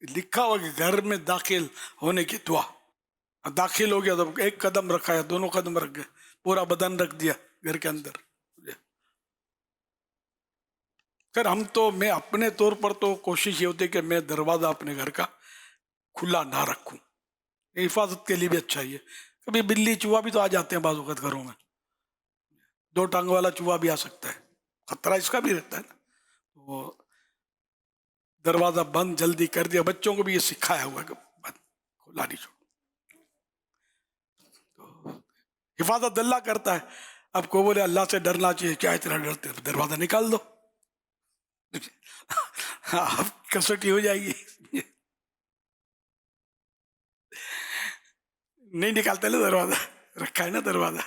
لکھا ہوا کہ گھر میں داخل ہونے کی دعا. داخل ہو گیا تو ایک قدم رکھا یا دونوں قدم رکھ گئے، پورا بدن رکھ دیا گھر کے اندر. خیر ہم تو میں اپنے طور پر تو کوشش یہ ہوتی ہے کہ میں دروازہ اپنے گھر کا کھلا نہ رکھوں، حفاظت کے لیے بھی اچھا ہی ہے. کبھی بلی چوہا بھی تو آ جاتے ہیں بعض اوقات گھروں میں، 2 ٹانگ والا چوہا بھی آ سکتا ہے، خطرہ اس کا بھی رہتا ہے نا. وہ دروازہ بند جلدی کر دیا. بچوں کو بھی یہ سکھایا ہوا ہے کہ بند کھلا نہیں چھوڑ. تو حفاظت اللہ کرتا ہے. اب کو بولے اللہ سے ڈرنا چاہیے، کیا اتنا ڈرتے ہیں؟ دروازہ نکال دو، آپ کسوٹی ہو جائے گی. نہیں نکالتے نا دروازہ، رکھا ہے نا دروازہ.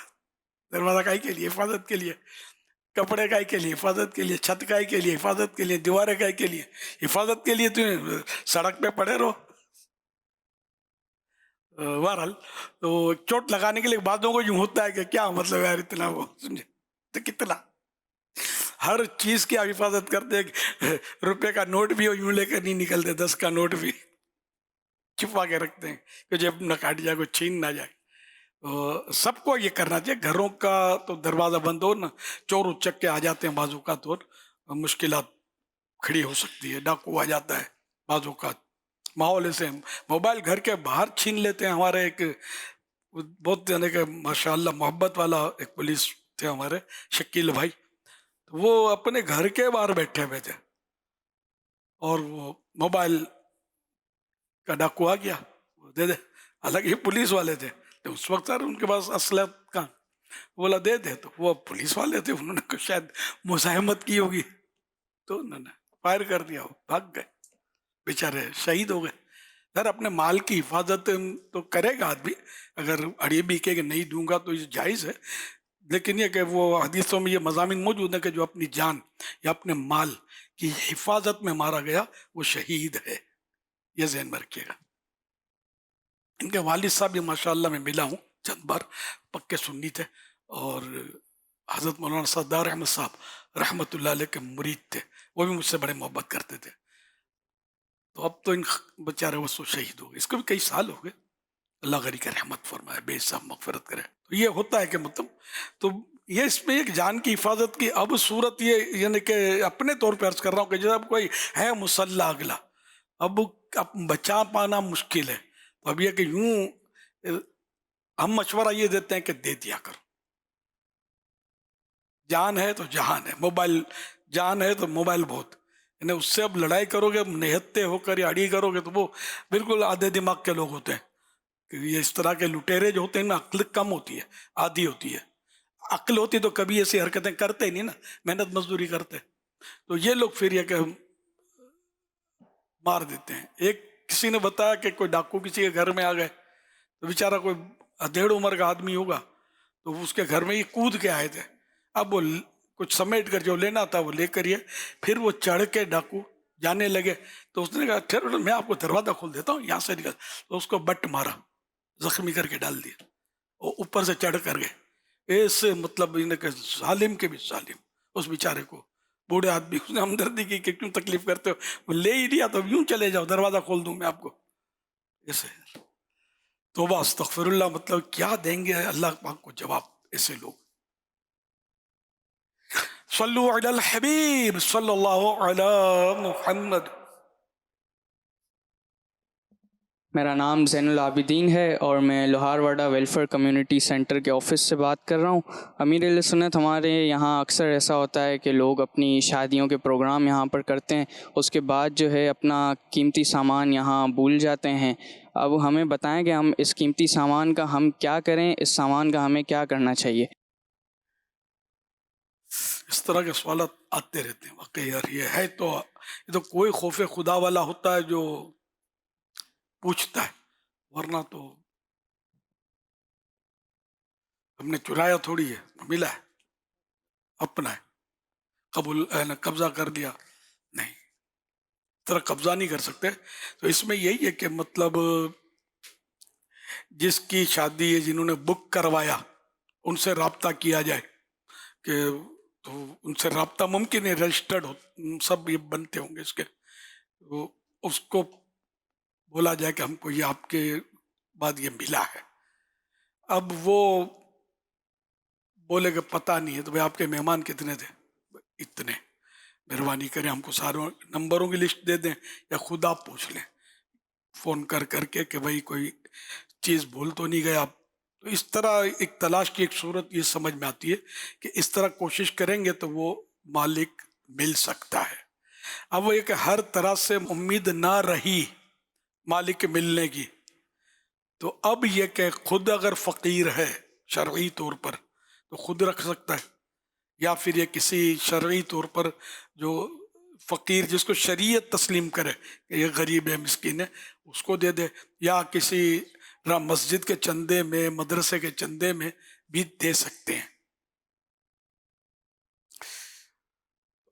دروازہ کائی کے لیے؟ حفاظت کے لیے. کپڑے کائی کے لیے؟ حفاظت کے لیے. چھت کائی کے لیے؟ حفاظت کے لیے. دیواریں کائی کے لیے؟ حفاظت کے لیے. تمہیں سڑک پہ پڑے رہو. بہرحال تو چوٹ لگانے کے لیے بعضوں کو یوں ہوتا ہے کہ کیا مطلب یار اتنا، وہ سمجھے تو کتنا ہر چیز کی آپ حفاظت کرتے. روپے کا نوٹ بھی ہو یوں لے کر نہیں نکلتے، 10 کا نوٹ بھی چھپا کے رکھتے ہیں کہ جب نہ کاٹ جائے، کوئی چھین نہ جائے. سب کو یہ کرنا چاہیے. گھروں کا تو دروازہ بند ہو نا، چور اچک کے آ جاتے ہیں بعض اوقات، اور مشکلات کھڑی ہو سکتی ہے. ڈاکو آ جاتا ہے بعض اوقات. ماحول ایسے موبائل گھر کے باہر چھین لیتے ہیں. ہمارے ایک بہت یعنی کہ ماشاء اللہ محبت والا ایک پولیس تھے ہمارے، شکیل بھائی، وہ اپنے گھر کے باہر بیٹھے ہوئے تھے اور وہ موبائل کا ڈاکو آ گیا، وہ دے دے. حالانکہ یہ پولیس والے تھے تو اس وقت سر ان کے پاس اسلحہ کہاں، بولا دے دے. تو وہ پولیس والے تھے، انہوں نے شاید مزاحمت کی ہوگی تو انہوں نے فائر کر دیا، وہ بھاگ گئے، بیچارے شہید ہو گئے. سر اپنے مال کی حفاظت تو کرے گا آدمی، اگر اڑی بھی کہ نہیں دوں گا تو یہ جائز ہے، لیکن یہ کہ وہ حدیثوں میں یہ مضامین موجود ہیں کہ جو اپنی جان یا اپنے مال کی حفاظت میں مارا گیا وہ شہید ہے. یہ ذہن میں رکھیے گا. ان کے والد صاحب بھی ماشاءاللہ میں ملا ہوں چند بار، پکے سنی تھے، اور حضرت مولانا سردار احمد صاحب رحمۃ اللہ علیہ کے مرید تھے. وہ بھی مجھ سے بڑے محبت کرتے تھے. تو اب تو ان بیچارے وہ شہید ہو گئے، اس کو بھی کئی سال ہو گئے. اللہ غنی کا رحمت فرمائے، بے حساب مغفرت کرے. تو یہ ہوتا ہے کہ مطلب تو یہ اس میں ایک جان کی حفاظت کی اب صورت یہ یعنی کہ اپنے طور پہ عرض کر رہا ہوں کہ جب کوئی ہے مسلح اگلا، اب بچا پانا مشکل ہے. تو اب یہ کہ یوں ہم مشورہ یہ دیتے ہیں کہ دے دیا کرو. جان ہے تو جہان ہے. موبائل جان ہے تو موبائل بہت، یعنی اس سے اب لڑائی کرو گے، نہتے ہو کر یا اڑی کرو گے تو وہ بالکل آدھے دماغ کے لوگ ہوتے ہیں. کہ یہ اس طرح کے لٹیرے جو ہوتے ہیں نا، عقل کم ہوتی ہے، آدھی ہوتی ہے. عقل ہوتی تو کبھی ایسی حرکتیں کرتے ہی نہیں نا، محنت مزدوری کرتے. تو یہ لوگ پھر یہ کہ مار دیتے ہیں. ایک کسی نے بتایا کہ کوئی ڈاکو کسی کے گھر میں آ گئے تو بیچارہ کوئی 1.5 عمر کا آدمی ہوگا، تو اس کے گھر میں یہ کود کے آئے تھے. اب وہ کچھ سمیٹ کر جو لینا تھا وہ لے کر یہ پھر وہ چڑھ کے ڈاکو جانے لگے. تو اس نے کہا ٹھہرو میں آپ کو دروازہ کھول دیتا ہوں، یہاں سے نکل. تو اس کو بٹ مارا، زخمی کر کے ڈال دیا، وہ اوپر سے چڑھ کر گئے. ایسے مطلب کہ ظالم کے بھی ظالم اس بیچارے کو، بوڑھے آدمی، اس نے ہمدردی کی کہ کیوں تکلیف کرتے ہو، وہ لے ہی لیا تو یوں چلے جاؤ، دروازہ کھول دوں میں آپ کو. ایسے توبہ استغفر اللہ، مطلب کیا دیں گے اللہ پاک کو جواب ایسے لوگ. صلو علی الحبیب صلی اللہ علی محمد. میرا نام زین العابدین ہے اور میں لوہار واڈا ویلفیئر کمیونٹی سینٹر کے آفس سے بات کر رہا ہوں. امیر اہل سنت ہمارے یہاں اکثر ایسا ہوتا ہے کہ لوگ اپنی شادیوں کے پروگرام یہاں پر کرتے ہیں، اس کے بعد جو ہے اپنا قیمتی سامان یہاں بھول جاتے ہیں. اب ہمیں بتائیں کہ ہم اس قیمتی سامان کا ہم کیا کریں، اس سامان کا ہمیں کیا کرنا چاہیے. اس طرح کے سوالات آتے رہتے ہیں. واقعی یار یہ ہے تو یہ تو کوئی خوف خدا والا ہوتا ہے جو پوچھتا ہے، ورنہ تو ہم نے چرایا تھوڑی ہے، ملا ہے، اپنا ہے، قبول قبضہ کر دیا نہیں، اس طرح قبضہ نہیں کر سکتے. تو اس میں یہی ہے کہ مطلب جس کی شادی ہے، جنہوں نے بک کروایا، ان سے رابطہ کیا جائے کہ تو ان سے رابطہ ممکن ہے، رجسٹرڈ سب یہ بنتے ہوں گے اس کے، تو اس کو بولا جائے کہ ہم کو یہ آپ کے بعد یہ ملا ہے. اب وہ بولے کہ پتہ نہیں ہے، تو بھائی آپ کے مہمان کتنے تھے؟ اتنے. مہربانی کریں ہم کو ساروں نمبروں کی لسٹ دے دیں یا خود آپ پوچھ لیں فون کر کے کہ بھائی کوئی چیز بھول تو نہیں گئے آپ. تو اس طرح ایک تلاش کی ایک صورت یہ سمجھ میں آتی ہے کہ اس طرح کوشش کریں گے تو وہ مالک مل سکتا ہے. اب وہ یہ کہ ہر طرح سے امید نہ رہی مالک کے ملنے کی، تو اب یہ کہ خود اگر فقیر ہے شرعی طور پر تو خود رکھ سکتا ہے، یا پھر یہ کسی شرعی طور پر جو فقیر جس کو شریعت تسلیم کرے کہ یہ غریب ہے مسکین ہے اس کو دے دے، یا کسی مسجد کے چندے میں مدرسے کے چندے میں بھی دے سکتے ہیں.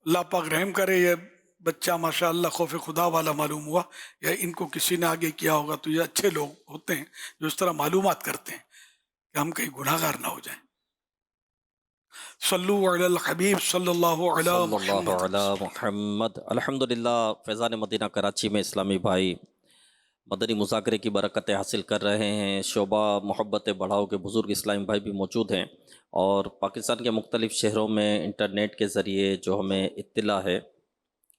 اللہ پاک رحم کرے. یہ بچہ ماشاء اللہ خوف خدا والا معلوم ہوا، یا ان کو کسی نے آگے کیا ہوگا. تو یہ اچھے لوگ ہوتے ہیں جو اس طرح معلومات کرتے ہیں کہ ہم کہیں گناہ گار نہ ہو جائیں. صلو علی الحبیب صلی اللہ علی محمد. الحمدللہ فیضان مدینہ کراچی میں اسلامی بھائی مدنی مذاکرے کی برکتیں حاصل کر رہے ہیں. شعبہ محبت بڑھاؤ کے بزرگ اسلامی بھائی بھی موجود ہیں، اور پاکستان کے مختلف شہروں میں انٹرنیٹ کے ذریعے جو ہمیں اطلاع ہے،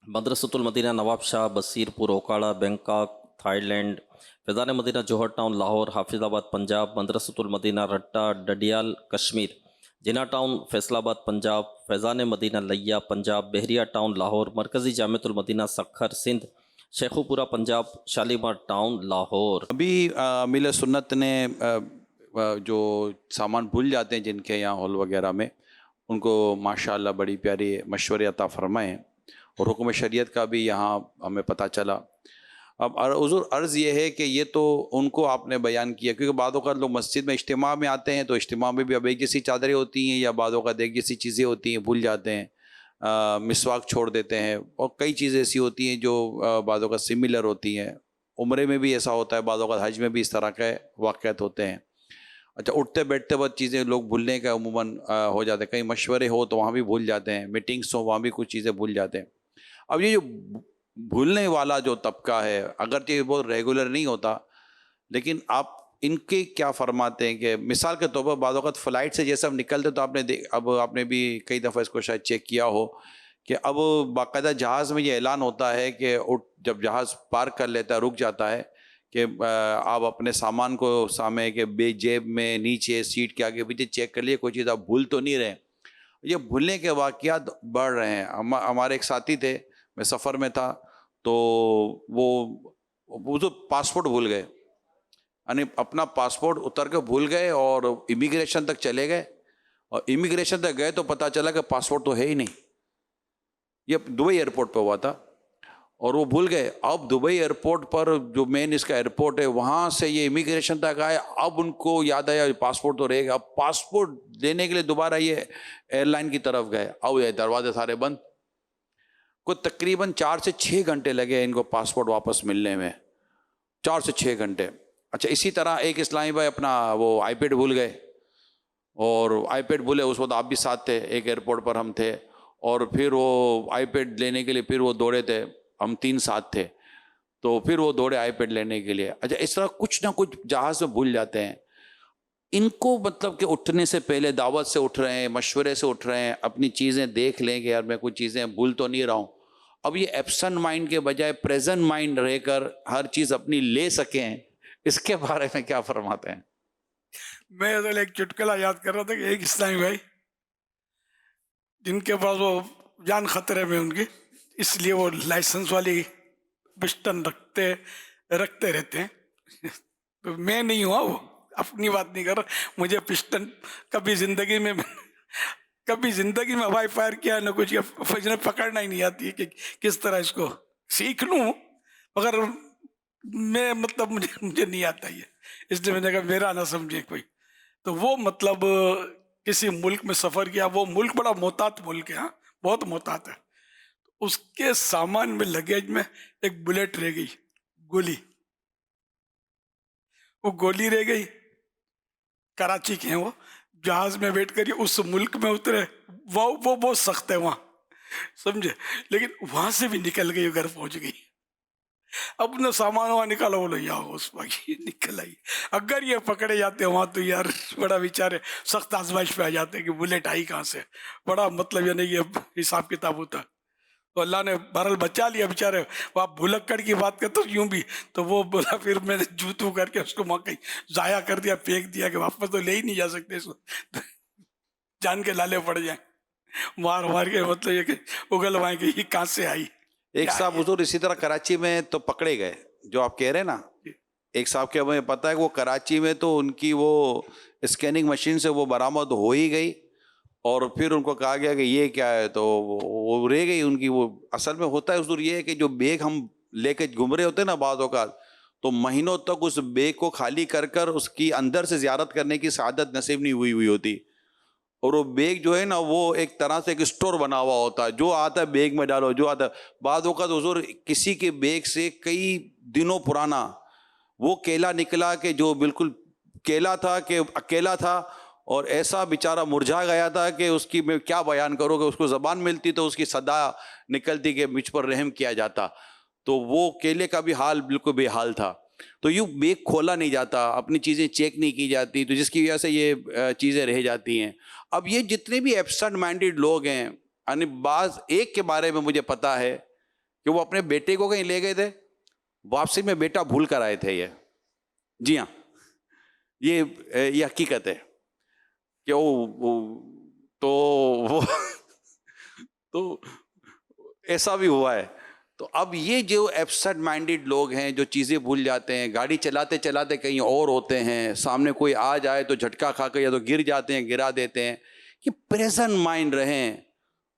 مدرسۃ المدینہ نواب شاہ، بصیر پور Okara, Bangkok Thai land, Faizan Madina جوہر ٹاؤن لاہور، حافظ آباد پنجاب، مدرسۃ المدینہ رٹا ڈڈیال کشمیر، جناح ٹاؤن فیصل آباد پنجاب، فیضان مدینہ لیا پنجاب، بحریہ ٹاؤن لاہور، مرکزی جامعۃ المدینہ سکھر سندھ، شیخو پورہ پنجاب، شالیمار ٹاؤن لاہور. ابھی میل سنت نے جو سامان بھول جاتے ہیں جن کے یہاں ہال وغیرہ میں، ان کو ماشاءاللہ بڑی پیاری مشورے عطا فرمائے ہیں، اور حکم شریعت کا بھی یہاں ہمیں پتہ چلا. اب حضور عرض یہ ہے کہ یہ تو ان کو آپ نے بیان کیا، کیونکہ بعض اوقات لوگ مسجد میں اجتماع میں آتے ہیں تو اجتماع میں بھی اب ایک جیسی چادریں ہوتی ہیں، یا بعض اوقات ایک جیسی چیزیں ہوتی ہیں بھول جاتے ہیں، مسواک چھوڑ دیتے ہیں، اور کئی چیزیں ایسی ہوتی ہیں جو بعض اوقات سملر ہوتی ہیں. عمرے میں بھی ایسا ہوتا ہے، بعض اوقات حج میں بھی اس طرح کے واقعات ہوتے ہیں. اچھا، اٹھتے بیٹھتے وقت چیزیں لوگ بھولنے کا عموماً ہو جاتے ہیں، کئی مشورے ہو تو وہاں بھی بھول جاتے ہیں، میٹنگس ہو وہاں بھی کچھ چیزیں بھول جاتے ہیں. اب یہ جو بھولنے والا جو طبقہ ہے، اگرچہ یہ بہت ریگولر نہیں ہوتا، لیکن آپ ان کے کیا فرماتے ہیں کہ مثال کے طور پر بعض اوقات فلائٹ سے جیسے ہم نکلتے تو آپ نے بھی کئی دفعہ اس کو شاید چیک کیا ہو کہ اب باقاعدہ جہاز میں یہ اعلان ہوتا ہے کہ جب جہاز پارک کر لیتا ہے، رک جاتا ہے، کہ آپ اپنے سامان کو سامنے کے جیب میں، نیچے، سیٹ کے آگے پیچھے چیک کر لیے کوئی چیز آپ بھول تو نہیں رہے. یہ بھولنے کے واقعات بڑھ رہے ہیں. ہمارے ایک ساتھی تھے، میں سفر میں تھا تو وہ تو پاسپورٹ بھول گئے، یعنی اپنا پاسپورٹ اتر کے بھول گئے، اور امیگریشن تک چلے گئے، اور امیگریشن تک گئے تو پتہ چلا کہ پاسپورٹ تو ہے ہی نہیں. یہ دبئی ایئرپورٹ پہ ہوا تھا، اور وہ بھول گئے. اب دبئی ایئرپورٹ پر جو مین اس کا ایئرپورٹ ہے، وہاں سے یہ امیگریشن تک آئے، اب ان کو یاد آیا پاسپورٹ تو رہے گا. اب پاسپورٹ لینے کے لیے دوبارہ یہ ایئر لائن کی طرف گئے، اب یہ دروازے سارے بند. کو تقریباً 4 سے 6 گھنٹے لگے ان کو پاسپورٹ واپس ملنے میں، 4 سے 6 گھنٹے. اچھا، اسی طرح ایک اسلامی بھائی اپنا وہ آئی پیڈ بھول گئے، اور آئی پیڈ بھولے، اس وقت آپ بھی ساتھ تھے، ایک ایئرپورٹ پر ہم تھے، اور پھر وہ آئی پیڈ لینے کے لیے پھر وہ دوڑے تھے، ہم 3 ساتھ تھے، تو پھر وہ دوڑے آئی پیڈ لینے کے لیے. اچھا، اس طرح کچھ نہ کچھ جہاز میں بھول جاتے ہیں. ان کو مطلب کہ اٹھنے سے پہلے دعوت سے اٹھ رہے ہیں، مشورے سے اٹھ رہے ہیں، اپنی چیزیں دیکھ لیں کہ یار میں کچھ چیزیں بھول تو نہیں رہا ہوں. اب یہ ایبسنٹ مائنڈ کے بجائے پریزنٹ مائنڈ رہ کر ہر چیز اپنی لے سکیں، اس کے بارے میں کیا فرماتے ہیں؟ میں اصل ایک چٹکلا یاد کر رہا تھا کہ ایک اسلامی بھائی جن کے پاس وہ جان خطرے میں ان کی، اس لیے وہ لائسنس والی پسٹن رکھتے رہتے ہیں. میں نہیں ہوا، وہ اپنی بات نہیں کر رہا، مجھے پسٹن کبھی زندگی میں ہوائی فائر کیا نہ کچھ، مجھے پکڑنا ہی نہیں آتی ہے کہ کس طرح اس کو سیکھ لوں، مگر میں مطلب مجھے نہیں آتا یہ، اس لیے میں نے کہا میرا نہ سمجھے کوئی. تو وہ مطلب کسی ملک میں سفر کیا، وہ ملک بڑا محتاط ملک ہے، ہاں بہت محتاط ہے. اس کے سامان میں لگیج میں ایک بلیٹ رہ گئی، وہ گولی رہ گئی. کراچی کے ہیں وہ، جہاز میں بیٹھ کر اس ملک میں اترے، وہ بہت سخت ہے وہاں، سمجھے، لیکن وہاں سے بھی نکل گئی، گھر پہنچ گئی. اپنا سامان وہاں نکالا، بولو یا اس باقی نکل آئی. اگر یہ پکڑے جاتے وہاں تو یار بڑا بیچارے سخت آزمائش پہ آ جاتے کہ بلیٹ آئی کہاں سے، بڑا مطلب یعنی یہ حساب کتاب ہوتا. تو اللہ نے بہرحال بچا لیا بیچارے. وہ آپ بھلکڑ کی بات کرتے تو یوں بھی, تو وہ بولا پھر میں نے جوتوں کر کے اس کو موقع ضائع کر دیا, پھینک دیا کہ واپس تو لے ہی نہیں جا سکتے اس کو, جان کے لالے پڑ جائیں, مار مار کے مطلب یہ کہ اگلوائیں کہ یہ کہاں سے آئی. ایک صاحب حضور اسی طرح کراچی میں تو پکڑے گئے, جو آپ کہہ رہے ہیں نا, ایک صاحب کے ہمیں پتہ ہے کہ وہ کراچی میں تو ان کی وہ اسکیننگ مشین سے وہ برآمد ہو ہی گئی, اور پھر ان کو کہا گیا کہ یہ کیا ہے, تو وہ رہ گئی ان کی. وہ اصل میں ہوتا ہے حضور یہ ہے کہ جو بیگ ہم لے کے گھوم رہے ہوتے ہیں نا بعض اوقات, تو مہینوں تک اس بیگ کو خالی کر کر اس کی اندر سے زیارت کرنے کی سعادت نصیب نہیں ہوئی ہوتی. اور وہ بیگ جو ہے نا وہ ایک طرح سے ایک اسٹور بنا ہوا ہوتا ہے, جو آتا ہے بیگ میں ڈالو, جو آتا ہے. بعض اوقات حضور کسی کے بیگ سے کئی دنوں پرانا وہ کیلا نکلا کہ جو بالکل کیلا تھا, کہ اکیلا تھا, اور ایسا بیچارہ مرجھا گیا تھا کہ اس کی میں کیا بیان کروں, کہ اس کو زبان ملتی تو اس کی صدا نکلتی کہ مجھ پر رحم کیا جاتا. تو وہ کیلے کا بھی حال بالکل بے حال تھا. تو یوں بیگ کھولا نہیں جاتا, اپنی چیزیں چیک نہیں کی جاتی, تو جس کی وجہ سے یہ چیزیں رہ جاتی ہیں. اب یہ جتنے بھی ایبسنٹ مائنڈیڈ لوگ ہیں, یعنی بعض ایک کے بارے میں مجھے پتا ہے کہ وہ اپنے بیٹے کو کہیں لے گئے تھے, واپسی میں بیٹا بھول کر آئے تھے. یہ جی ہاں, یہ حقیقت ہے کہ تو ایسا بھی ہوا ہے. تو اب یہ جو ایبسنٹ مائنڈیڈ لوگ ہیں جو چیزیں بھول جاتے ہیں, گاڑی چلاتے چلاتے کہیں اور ہوتے ہیں, سامنے کوئی آ جائے تو جھٹکا کھا کے یا تو گر جاتے ہیں, گرا دیتے ہیں. کہ پریزنٹ مائنڈ رہیں,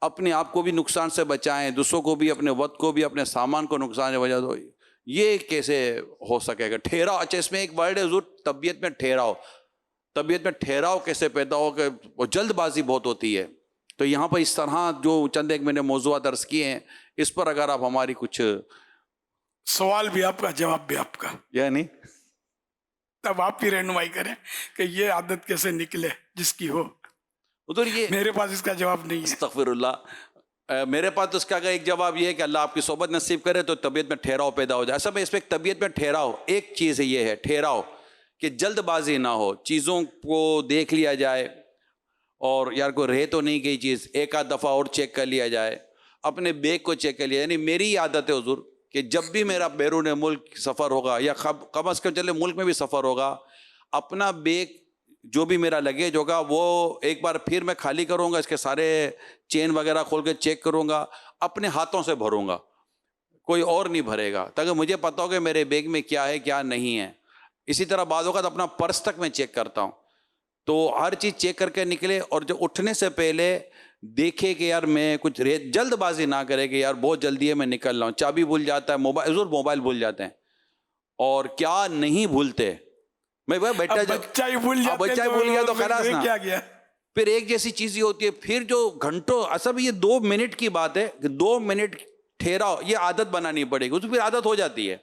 اپنے آپ کو بھی نقصان سے بچائیں, دوسروں کو بھی, اپنے وقت کو بھی, اپنے سامان کو نقصان سے بچا دو. یہ کیسے ہو سکے گا؟ ٹھہراؤ. اچھا اس میں ایک ورڈ ہے حضور, طبیعت میں ٹھہراؤ. طبیعت میں ٹھہراؤ کیسے پیدا ہو, کہ وہ جلد بازی بہت ہوتی ہے. تو یہاں پر اس طرح جو چند ایک میں نے موضوعات عرض کیے ہیں, اس پر اگر آپ ہماری کچھ سوال بھی آپ کا, جواب بھی آپ کا, یعنی تب آپ بھی رہنمائی کریں کہ یہ عادت کیسے نکلے جس کی ہو. ادھر یہ میرے پاس اس کا جواب نہیں ہے. استغفر اللہ, میرے پاس تو اس کا ایک جواب یہ ہے کہ اللہ آپ کی صحبت نصیب کرے تو طبیعت میں ٹھہراؤ پیدا ہو جائے. اصل میں اس پہ ایک طبیعت میں ٹھہراؤ, ایک چیز یہ ہے ٹھہراؤ, کہ جلد بازی نہ ہو, چیزوں کو دیکھ لیا جائے, اور یار کوئی رہ تو نہیں گئی چیز, ایک آدھ دفعہ اور چیک کر لیا جائے, اپنے بیگ کو چیک کر لیا. یعنی میری عادت ہے حضور کہ جب بھی میرا بیرون ملک سفر ہوگا, یا کم از کم چلے ملک میں بھی سفر ہوگا, اپنا بیگ جو بھی میرا لگیج ہوگا وہ ایک بار پھر میں خالی کروں گا, اس کے سارے چین وغیرہ کھول کے چیک کروں گا, اپنے ہاتھوں سے بھروں گا, کوئی اور نہیں بھرے گا, تاکہ مجھے پتا ہو کہ میرے بیگ میں کیا ہے کیا نہیں ہے. اسی طرح بعض اوقات اپنا پرس تک میں چیک کرتا ہوں, تو ہر چیز چیک کر کے نکلے, اور جو اٹھنے سے پہلے دیکھے کہ یار میں کچھ جلد بازی نہ کرے کہ یار بہت جلدی ہے میں نکل رہا ہوں. چابی بھول جاتا ہے, موبائل بھول جاتے ہیں, اور کیا نہیں بھولتے, میں بیٹھا بچہ ہی بھول گیا تو خلاص نا, کیا گیا. پھر ایک جیسی چیز ہی ہوتی ہے. پھر جو گھنٹوں, اصل یہ 2 منٹ کی بات ہے کہ 2 منٹ ٹھہراؤ, یہ عادت بنانی پڑے گی. اس پھر عادت ہو جاتی ہے,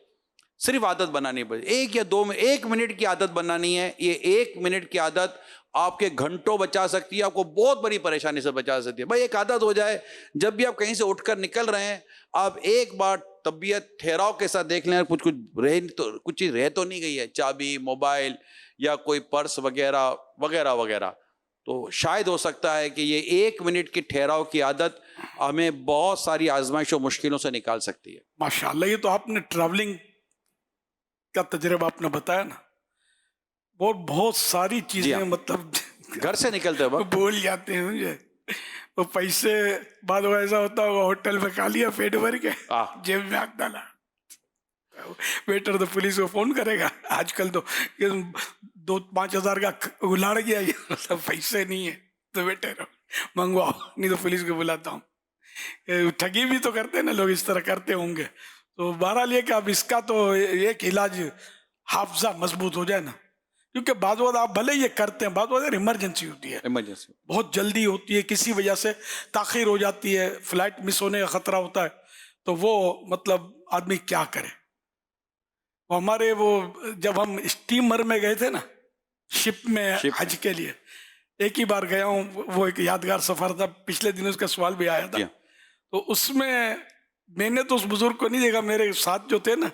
صرف عادت بنانی پڑے گی. 1 یا 2 1 منٹ کی عادت بنانی ہے. یہ 1 منٹ کی عادت آپ کے گھنٹوں بچا سکتی ہے, آپ کو بہت بڑی پریشانی سے بچا سکتی ہے. بھائی ایک عادت ہو جائے, جب بھی آپ کہیں سے اٹھ کر نکل رہے ہیں, آپ ایک بار طبیعت ٹھہراؤ کے ساتھ دیکھ لیں کچھ چیز رہ تو نہیں گئی ہے, چابی, موبائل یا کوئی پرس وغیرہ وغیرہ وغیرہ. تو شاید ہو سکتا ہے کہ یہ 1 منٹ کی ٹھہراؤ کی عادت ہمیں بہت ساری آزمائشوں مشکلوں سے نکال سکتی ہے. ماشاءاللہ, یہ تو آپ نے ٹریولنگ کا تجربہ آپ نے بتایا نا, بہت ساری چیزیں مطلب گھر سے نکلتے وقت بھول جاتے ہیں. مجھے وہ پیسے بعد ایسا ہوتا ہوگا, ہوٹل میں کھا لیا پیٹ بھر کے, جیب میں ہاتھ ڈالا, ویٹر تو پولیس کو فون کرے گا. آج کل تو 2-5 ہزار کا الاڑ گیا, پیسے نہیں ہے تو ویٹر منگواؤ, نہیں تو پولیس کو بلاتا ہوں. ٹھگی بھی تو کرتے ہیں نا لوگ, اس طرح کرتے ہوں گے. تو بہرحال یہ کہ اب اس کا تو ایک علاج حافظہ مضبوط ہو جائے نا, کیونکہ بعض وقت آپ بھلے یہ کرتے ہیں, بعض وقت ایمرجنسی ہوتی ہے, بہت جلدی ہوتی ہے, کسی وجہ سے تاخیر ہو جاتی ہے, فلائٹ مس ہونے کا خطرہ ہوتا ہے, تو وہ مطلب آدمی کیا کرے. ہمارے وہ جب ہم اسٹیمر میں گئے تھے نا, شپ میں حج کے لیے, ایک ہی بار گیا ہوں, وہ ایک یادگار سفر تھا. پچھلے دن اس کا سوال بھی آیا تھا, تو اس میں نے تو اس بزرگ کو نہیں دیکھا, میرے ساتھ جو تھے نا,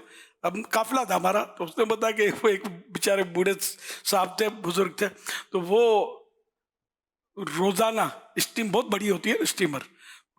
اب قافلہ تھا ہمارا, تو اس نے بتایا کہ وہ ایک بیچارے بوڑھے صاحب تھے, بزرگ تھے, تو وہ روزانہ اسٹیم بہت بڑی ہوتی ہے اسٹیمر,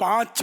5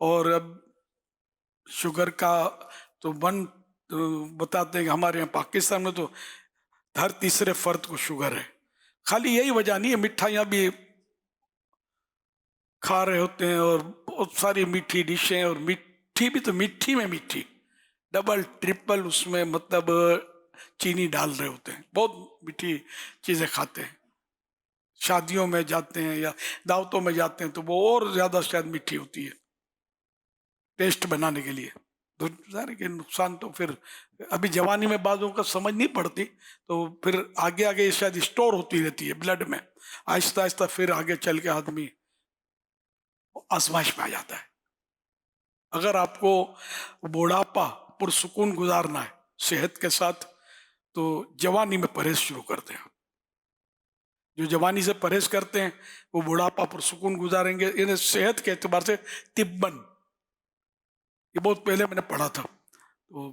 اور اب شوگر کا تو بتاتے ہیں کہ ہمارے یہاں پاکستان میں تو ہر تیسرے فرد کو شوگر ہے. خالی یہی وجہ نہیں ہے، مٹھائیاں بھی کھا رہے ہوتے ہیں اور بہت ساری میٹھی ڈشیں، اور میٹھی بھی تو میٹھی میں میٹھی ڈبل ٹرپل اس میں مطلب چینی ڈال رہے ہوتے ہیں، بہت میٹھی چیزیں کھاتے ہیں. شادیوں میں جاتے ہیں یا دعوتوں میں جاتے ہیں تو وہ اور زیادہ شاید میٹھی ہوتی ہے ٹیسٹ بنانے کے لیے. تو ظاہر کہ نقصان تو پھر ابھی جوانی میں بعضوں کا سمجھ نہیں پڑتی، تو پھر آگے آگے شاید اسٹور ہوتی رہتی ہے بلڈ میں، آہستہ آہستہ پھر آگے چل کے آدمی آزمائش میں آ جاتا ہے. اگر آپ کو بوڑھاپا پرسکون گزارنا ہے صحت کے ساتھ تو جوانی میں پرہیز شروع کرتے ہیں. جو جوانی سے پرہیز کرتے ہیں وہ بوڑھاپا پرسکون گزاریں گے، یعنی صحت کے اعتبار سے طباً. یہ بہت پہلے میں نے پڑھا تھا. تو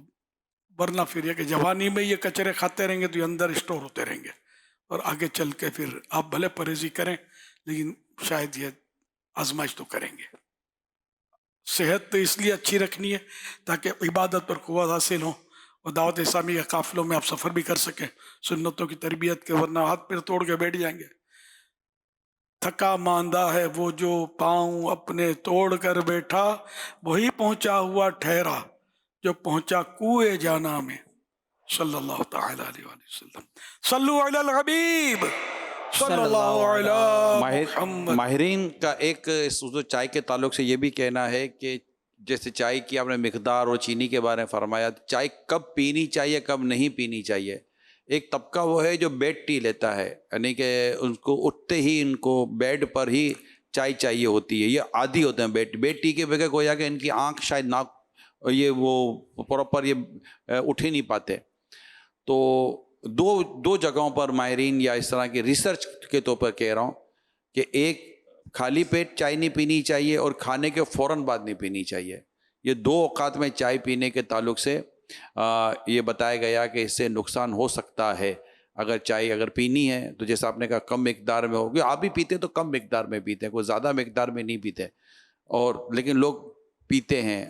ورنہ پھر یہ کہ جوانی میں یہ کچرے کھاتے رہیں گے تو یہ اندر اسٹور ہوتے رہیں گے، اور آگے چل کے پھر آپ بھلے پرہیزی کریں لیکن شاید یہ آزمائش تو کریں گے. صحت تو اس لیے اچھی رکھنی ہے تاکہ عبادت پر قوت حاصل ہو اور دعوت اسلامی کے قافلوں میں آپ سفر بھی کر سکیں سنتوں کی تربیت کے، ورنہ ہاتھ پیر توڑ کے بیٹھ جائیں گے. تھکا ماندہ ہے وہ جو پاؤں اپنے توڑ کر بیٹھا، وہی پہنچا ہوا ٹھہرا جو پہنچا کوئے جانا میں. صلی اللہ تعالی علیہ وآلہ وسلم. صلو علی الحبیب صلی اللہ علیہ محمد. ماہرین کا ایک چائے کے تعلق سے یہ بھی کہنا ہے کہ جیسے چائے کی آپ نے مقدار اور چینی کے بارے میں فرمایا، چائے کب پینی چاہیے کب نہیں پینی چاہیے. ایک طبقہ وہ ہے جو بیڈ ٹی لیتا ہے، یعنی کہ ان کو اٹھتے ہی ان کو بیڈ پر ہی چائے چاہیے ہوتی ہے، یہ عادی ہوتے ہیں بیڈ ٹی کے بغیر. گویا کہ ان کی آنکھ شاید ناک یہ وہ پراپر یہ اٹھ ہی نہیں پاتے. تو دو جگہوں پر ماہرین یا اس طرح کی ریسرچ کے طور پر کہہ رہا ہوں کہ ایک خالی پیٹ چائے نہیں پینی چاہیے اور کھانے کے فوراً بعد نہیں پینی چاہیے. یہ دو اوقات میں چائے پینے کے تعلق سے یہ بتایا گیا کہ اس سے نقصان ہو سکتا ہے. اگر چائے اگر پینی ہے تو جیسا آپ نے کہا کم مقدار میں ہوگی، آپ بھی پیتے تو کم مقدار میں پیتے ہیں، کوئی زیادہ مقدار میں نہیں پیتے، اور لیکن لوگ پیتے ہیں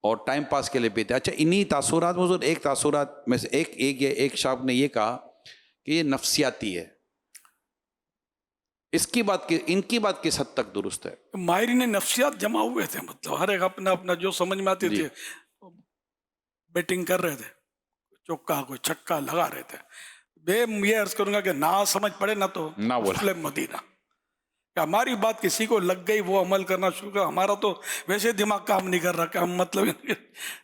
اور ٹائم پاس کے لیے پیتے ہیں. اچھا، انہی تاثرات میں ایک تاثرات میں سے ایک شاپ نے یہ کہا کہ یہ نفسیاتی ہے. ان کی بات کس حد تک درست ہے؟ ماہرین نفسیات جمع ہوئے تھے، مطلب ہر ایک اپنا اپنا جو سمجھ میں آتے تھے بیٹنگ کر رہے تھے، چوکا کوئی چھکا لگا رہے تھے. یہ عرض کروں گا کہ نہ سمجھ پڑے نہ تو مسلم مدینہ، کہ ہماری بات کسی کو لگ گئی وہ عمل کرنا شروع کر. ہمارا تو ویسے دماغ کام نہیں کر رہا کہ ہم مطلب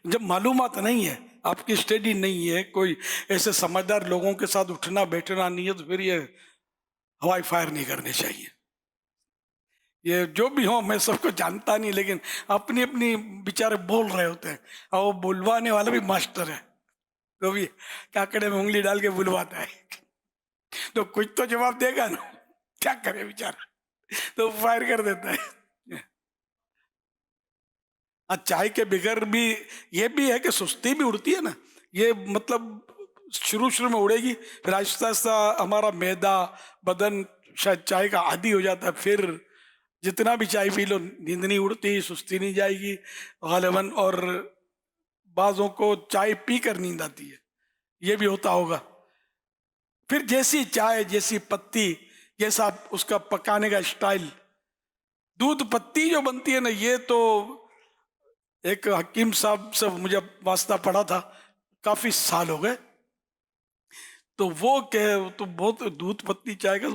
جب معلومات نہیں ہے، آپ کی اسٹڈی نہیں ہے، کوئی ایسے سمجھدار لوگوں کے ساتھ اٹھنا بیٹھنا نہیں ہے، تو پھر یہ ہوائی فائر نہیں کرنے چاہیے. یہ جو بھی ہوں میں سب کو جانتا نہیں، لیکن اپنی اپنی بیچارے بول رہے ہوتے ہیں، اور وہ بلوانے والا بھی ماسٹر ہے، تو بھی کاکڑے میں انگلی ڈال کے بلواتا ہے. تو کچھ تو جواب دے گا نا، کیا کرے بیچارہ، تو فائر کر دیتا ہے. چائے کے بغیر بھی یہ بھی ہے کہ سستی بھی اڑتی ہے نا. یہ مطلب شروع میں اڑے گی، پھر آہستہ آہستہ ہمارا معدہ بدن شاید چائے کا عادی ہو جاتا ہے، پھر جتنا بھی چائے پی لو نیند نہیں اڑتی، سستی نہیں جائے گی غالباً. اور بعضوں کو چائے پی کر نیند آتی ہے، یہ بھی ہوتا ہوگا. پھر جیسی چائے جیسی پتی جیسا اس کا پکانے کا اسٹائل. دودھ پتی جو بنتی ہے نا، یہ تو ایک حکیم صاحب سے مجھے واسطہ پڑا تھا، کافی سال ہو گئے، تو وہ کہ تو بہت دودھ پتی چائے کا،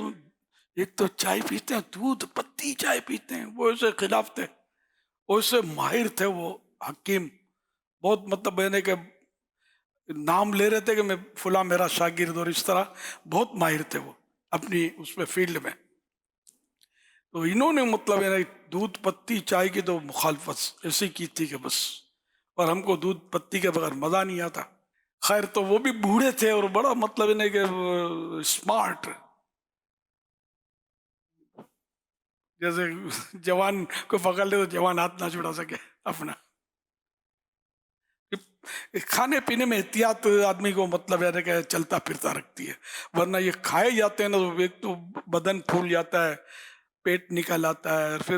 ایک تو چائے پیتے ہیں دودھ پتی چائے پیتے ہیں، وہ اسے خلاف تھے، اسے ماہر تھے وہ حکیم، بہت مطلب میں نے کہ نام لے رہے تھے کہ میں فلاں میرا شاگرد، اور اس طرح بہت ماہر تھے وہ اپنی اس میں فیلڈ میں. تو انہوں نے مطلب دودھ پتی چائے کی تو مخالفت ایسی کی تھی کہ بس، اور ہم کو دودھ پتی کے بغیر مزہ نہیں آتا. خیر تو وہ بھی بوڑھے تھے اور بڑا مطلب کہ اسمارٹ، جیسے جوان کو پکڑ لے تو جوان ہاتھ نہ چھڑا سکے اپنا. کھانے پینے میں احتیاط آدمی کو مطلب ہے کہ چلتا پھرتا رکھتی ہے، ورنہ یہ کھائے جاتے ہیں نا تو ایک تو بدن پھول جاتا ہے، پیٹ نکل آتا ہے، پھر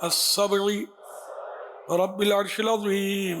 as-sab'i rabbil arshil azim।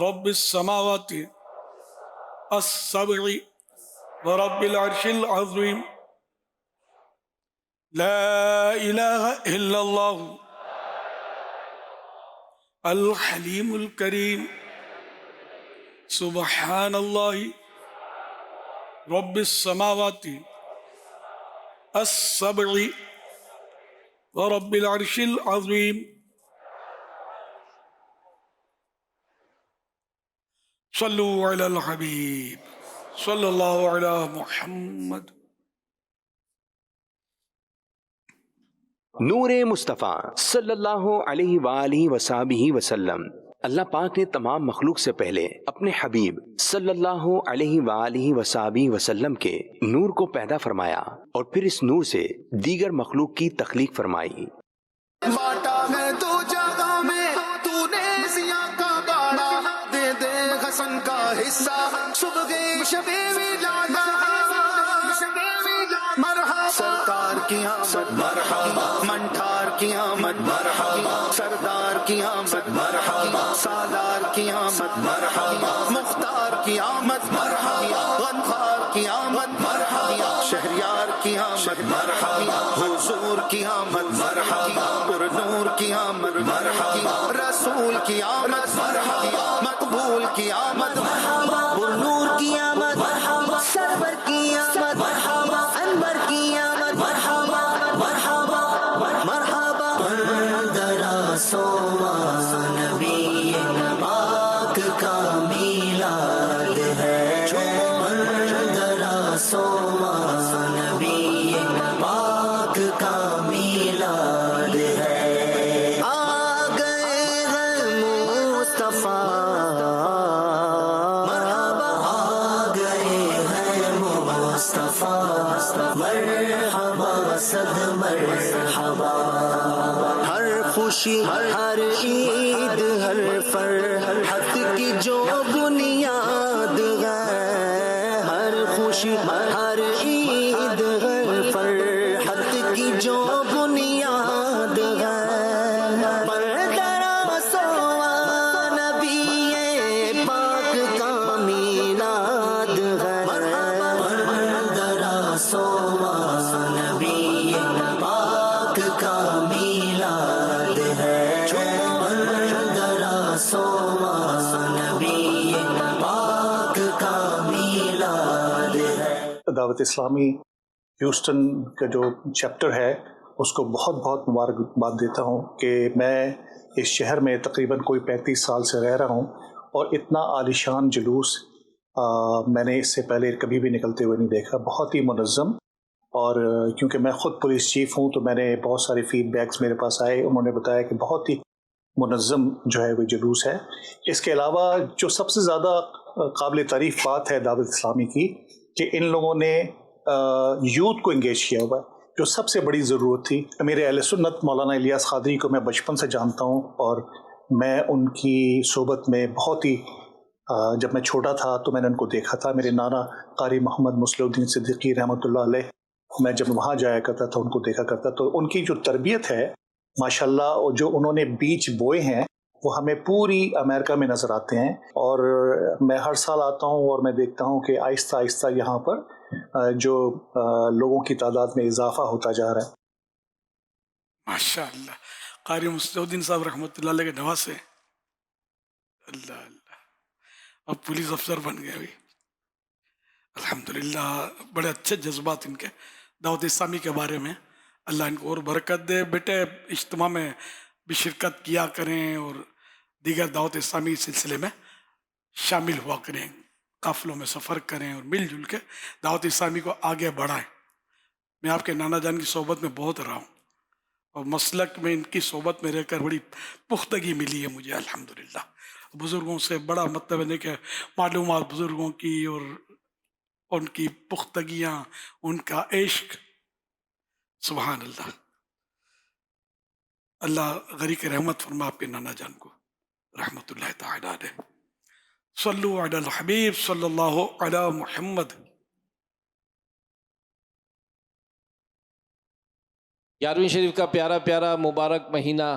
رب السماوات السبع ورب العرش العظيم لا إله إلا الله الحليم الكريم سبحان الله رب السماوات السبع ورب العرش العظيم صلوا على الحبيب صلى الله على محمد. نور مصطفیٰ صلی اللہ علیہ وآلہ وصحبہ وسلم. اللہ پاک نے تمام مخلوق سے پہلے اپنے حبیب صلی اللہ علیہ وآلہ وصحبہ وسلم کے نور کو پیدا فرمایا اور پھر اس نور سے دیگر مخلوق کی تخلیق فرمائی. باٹا ہے تو جگہ میں تو نے سیاہ کا باڑا دے دے حسن کا حصہ صبح شبے ولادا مرحبا سرکار کی آمد مرحبا منٹھار کی آمد مرحبا سردار کی آمد مرحبا سالار کی آمد مرحبا مختار کی آمد مرحبا غنخار کی آمد مرحبا شہریار کی آمد مرحبا حضور کی آمد مرحبا پر نور کی آمد مرحبا رسول کی آمد مرحبا مقبول کی آمد مرحبا پر نور کی آمد مرحبا سرور کی آمد مرحبا انور کی آمد مرحبا مرحبا مرحبا درا سوما نبی پاک کا میلاد ہے درا سوما نبی پاک کا میلاد ہے. آ گئے ہیں مصطفیٰ مرحبا آ گئے ہیں مصطفیٰ مرحبا صد مرحبا. ہر خوشی ہر عید ہر فرحت کی جو بنیاد ہے ہر خوشی ہر عید ہر فرحت کی جو بنیاد ہے پر درا سوا نبی پاک کا میلاد ہے پر درا سوا نبی پاک کا میلاد ہے پر درا سوا نبی پاک کا میلاد ہے. دعوت اسلامی ہیوسٹن کا جو چیپٹر ہے اس کو بہت بہت مبارکباد دیتا ہوں کہ میں اس شہر میں تقریباً کوئی 35 سال سے رہ رہا ہوں اور اتنا عالیشان جلوس میں نے اس سے پہلے کبھی بھی نکلتے ہوئے نہیں دیکھا. بہت ہی منظم اور کیونکہ میں خود پولیس چیف ہوں تو میں نے بہت سارے فیڈ بیکس میرے پاس آئے. انہوں نے بتایا کہ بہت ہی منظم جو ہے وہ جلوس ہے. اس کے علاوہ جو سب سے زیادہ قابل تعریف بات ہے دعوت اسلامی کی کہ ان لوگوں نے یوتھ کو انگیج کیا ہوا ہے جو سب سے بڑی ضرورت تھی. میرے اہل سنت مولانا الیاس قادری کو میں بچپن سے جانتا ہوں اور میں ان کی صحبت میں بہت ہی جب میں چھوٹا تھا تو میں نے ان کو دیکھا تھا. میرے نانا قاری محمد مسلح الدین صدیقی رحمۃ اللہ علیہ میں جب وہاں جایا کرتا تھا ان کو دیکھا کرتا تو ان کی جو تربیت ہے ماشاءاللہ جو انہوں نے بیج بوئے ہیں وہ ہمیں پوری امریکہ میں نظر آتے ہیں. اور میں ہر سال آتا ہوں اور میں دیکھتا ہوں کہ آہستہ آہستہ یہاں پر جو لوگوں کی تعداد میں اضافہ ہوتا جا رہا ہے. ماشاءاللہ قاری مسلح الدین صاحب رحمۃ اللہ علیہ کے نواسے اللہ اللہ اب پولیس افسر بن گئے ابھی الحمدللہ. بڑے اچھے جذبات ان کے دعوت اسلامی کے بارے میں. اللہ ان کو اور برکت دے. بیٹے اجتماع میں بھی شرکت کیا کریں اور دیگر دعوت اسلامی سلسلے میں شامل ہوا کریں. قافلوں میں سفر کریں اور مل جل کے دعوت اسلامی کو آگے بڑھائیں. میں آپ کے نانا جان کی صحبت میں بہت رہا ہوں اور مسلک میں ان کی صحبت میں رہ کر بڑی پختگی ملی ہے مجھے الحمدللہ. بزرگوں سے بڑا مطلب ہے کہ معلومات بزرگوں کی اور ان کی پختگیاں ان کا عشق سبحان اللہ. اللہ غریق رحمت فرما آپ کے نانا جان کو رحمت اللہ تعالی علیہ. صلو علی الحبیب صلی اللہ علی محمد. 11ویں شریف کا پیارا پیارا مبارک مہینہ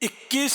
21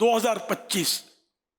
2025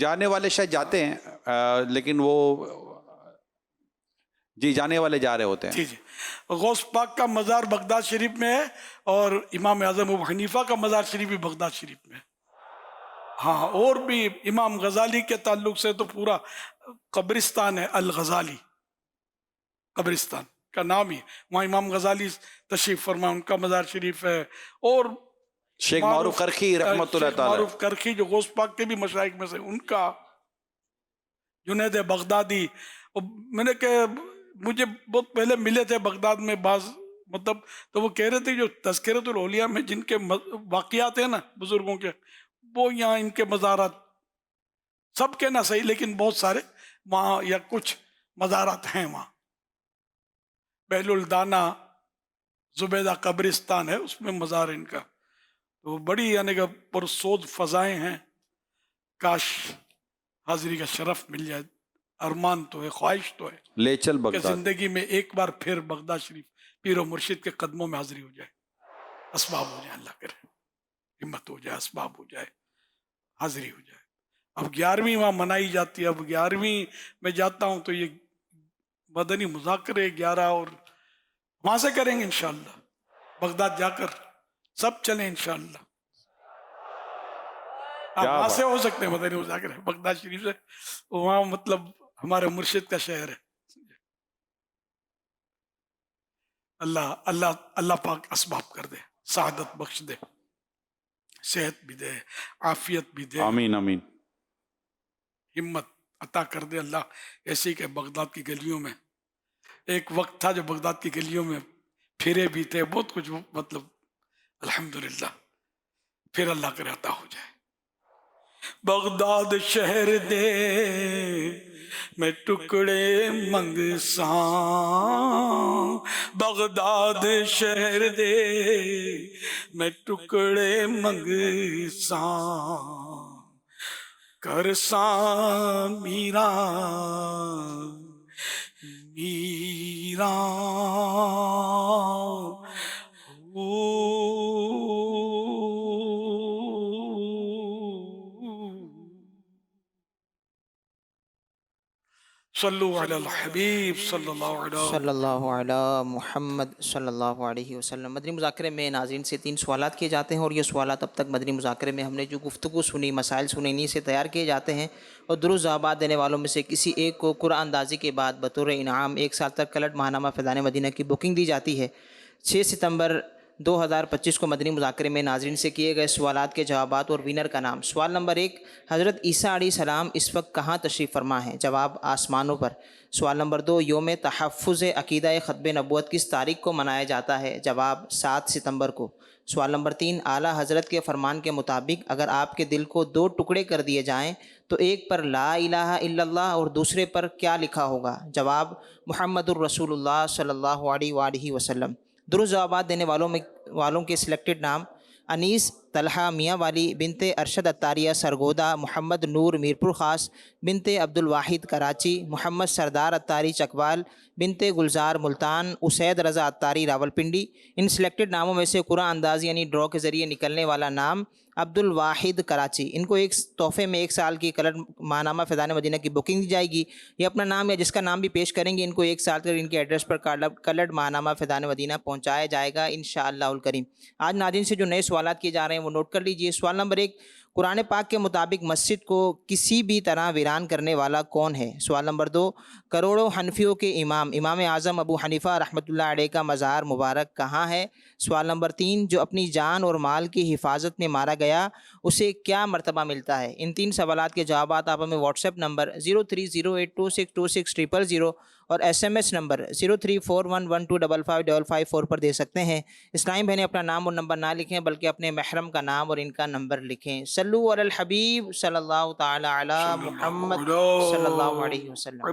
جانے والے شاید جاتے ہیں لیکن وہ جی جانے والے جا رہے ہوتے ہیں. جی جی. غوث پاک کا مزار بغداد شریف میں ہے اور امام اعظم ابو حنیفہ کا مزار شریف بھی بغداد شریف میں ہے. ہاں اور بھی امام غزالی کے تعلق سے تو پورا قبرستان ہے، الغزالی قبرستان کا نام ہی. وہاں امام غزالی تشریف فرما، ان کا مزار شریف ہے. اور شیخ معروف کرخی رحمۃ اللہ تعالی، معروف کرخی جو غوث پاک کے بھی مشائخ میں سے، ان کا جنید بغدادی. میں نے کہ مجھے بہت پہلے ملے تھے بغداد میں بعض، مطلب تو وہ کہہ رہے تھے جو تذکرۃ الاولیاء میں جن کے واقعات ہیں نا بزرگوں کے، وہ یہاں ان کے مزارات سب کے نہ صحیح لیکن بہت سارے وہاں یا کچھ مزارات ہیں وہاں. بہل الدانا زبیدہ قبرستان ہے، اس میں مزار ان کا. تو بڑی یعنی کہ پرسود فضائیں ہیں. کاش حاضری کا شرف مل جائے. ارمان تو ہے، خواہش تو ہے لے چل کہ بغداد. زندگی میں ایک بار پھر بغداد شریف پیر و مرشد کے قدموں میں حاضری ہو جائے. اسباب ہو جائے، اللہ کرے ہمت ہو جائے، اسباب ہو جائے، حاضری ہو جائے. اب 11ویں وہاں منائی جاتی ہے. اب 11ویں میں جاتا ہوں تو یہ مدنی مذاکرے 11 اور وہاں سے کریں گے انشاءاللہ. بغداد جا کر سب چلیں انشاءاللہ. وہاں سے ہو سکتے ہیں مدنی مذاکرے بغداد شریف سے. وہاں مطلب ہمارے مرشد کا شہر ہے. اللہ اللہ اللہ پاک اسباب کر دے، سعادت بخش دے، صحت بھی دے، عافیت بھی دے، آمین آمین. ہمت عطا کر دے اللہ. ایسی کہ بغداد کی گلیوں میں ایک وقت تھا جو بغداد کی گلیوں میں پھرے بھی تھے بہت کچھ، مطلب الحمدللہ پھر اللہ کرے عطا ہو جائے. بغداد شہر دے میں ٹکڑے منگساں، بغداد شہر دے میں ٹکڑے منگساں، کرساں میرا میرا صلو علی الحبیب صلی اللہ علی محمد صلی اللہ علیہ وسلم. مدنی مذاکرے میں ناظرین سے 3 سوالات کیے جاتے ہیں اور یہ سوالات اب تک مدنی مذاکرے میں ہم نے جو گفتگو سنی، مسائل سنے، انہی سے تیار کیے جاتے ہیں. اور درست جوابات دینے والوں میں سے کسی ایک کو قرآن اندازی کے بعد بطور انعام 1 سال تک کلٹ ماہنامہ فیضان مدینہ کی بکنگ دی جاتی ہے. 6 ستمبر 2025 کو مدنی مذاکرے میں ناظرین سے کیے گئے سوالات کے جوابات اور وینر کا نام. سوال نمبر 1، حضرت عیسیٰ علیہ السلام اس وقت کہاں تشریف فرما ہیں؟ جواب آسمانوں پر. سوال نمبر 2، یوم تحفظ عقیدہ ختم نبوت کس تاریخ کو منایا جاتا ہے؟ جواب 7 ستمبر کو. سوال نمبر 3، اعلیٰ حضرت کے فرمان کے مطابق اگر آپ کے دل کو 2 ٹکڑے کر دیے جائیں تو ایک پر لا الہ الا اللہ اور دوسرے پر کیا لکھا ہوگا؟ جواب محمد الرسول اللہ صلی اللہ علیہ وآلہ وسلم. درست جوابات دینے والوں کے سلیکٹڈ نام: انیس طلحہ میاں والی بنت ارشد عطاریہ سرگودا، محمد نور میرپور خاص بنت عبد الواحد کراچی، محمد سردار عطاری چکوال بنت گلزار ملتان، اسید رضا عطاری راولپنڈی. ان سلیکٹڈ ناموں میں سے قرآن اندازی یعنی ڈرا کے ذریعے نکلنے والا نام عبد الواحد کراچی. ان کو ایک تحفے میں 1 سال کی کلٹ ماہنامہ فیضان مدینہ کی بکنگ دی جائے گی. یہ اپنا نام یا جس کا نام بھی پیش کریں گے ان کو 1 سال تک ان کے ایڈریس پر کلٹ ماہنامہ فیضان مدینہ پہنچایا جائے گا انشاءاللہ الکریم. آج ناظرین سے جو نئے سوالات کیے جا رہے ہیں وہ نوٹ کر لیجئے. سوال نمبر 1، قرآن پاک کے مطابق مسجد کو کسی بھی طرح ویران کرنے والا کون ہے؟ سوال نمبر 2، کروڑوں حنفیوں کے امام اعظم ابو حنیفہ رحمۃ اللہ علیہ کا مزار مبارک کہاں ہے؟ سوال نمبر 3، جو اپنی جان اور مال کی حفاظت میں مارا گیا اسے کیا مرتبہ ملتا ہے؟ ان 3 سوالات کے جوابات آپ ہمیں واٹس ایپ نمبر 0308262600 اور SMS نمبر 0341125555 پر دے سکتے ہیں. اسلام بہنیں اپنا نام اور نمبر نہ لکھیں بلکہ اپنے محرم کا نام اور ان کا نمبر لکھیں. صلو علی الحبیب صلی اللہ تعالی علی محمد صلی اللہ علیہ وسلم.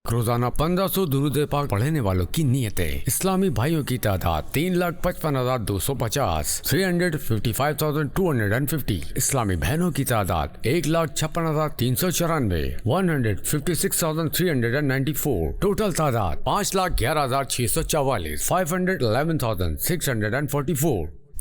روزانہ 1500 درود پاک پڑھنے والوں کی نیتیں. اسلامی بھائیوں کی تعداد 3,55,250 355,250. اسلامی بہنوں کی تعداد 1,56,394 156,394. ٹوٹل تعداد 5,11,644 511,644.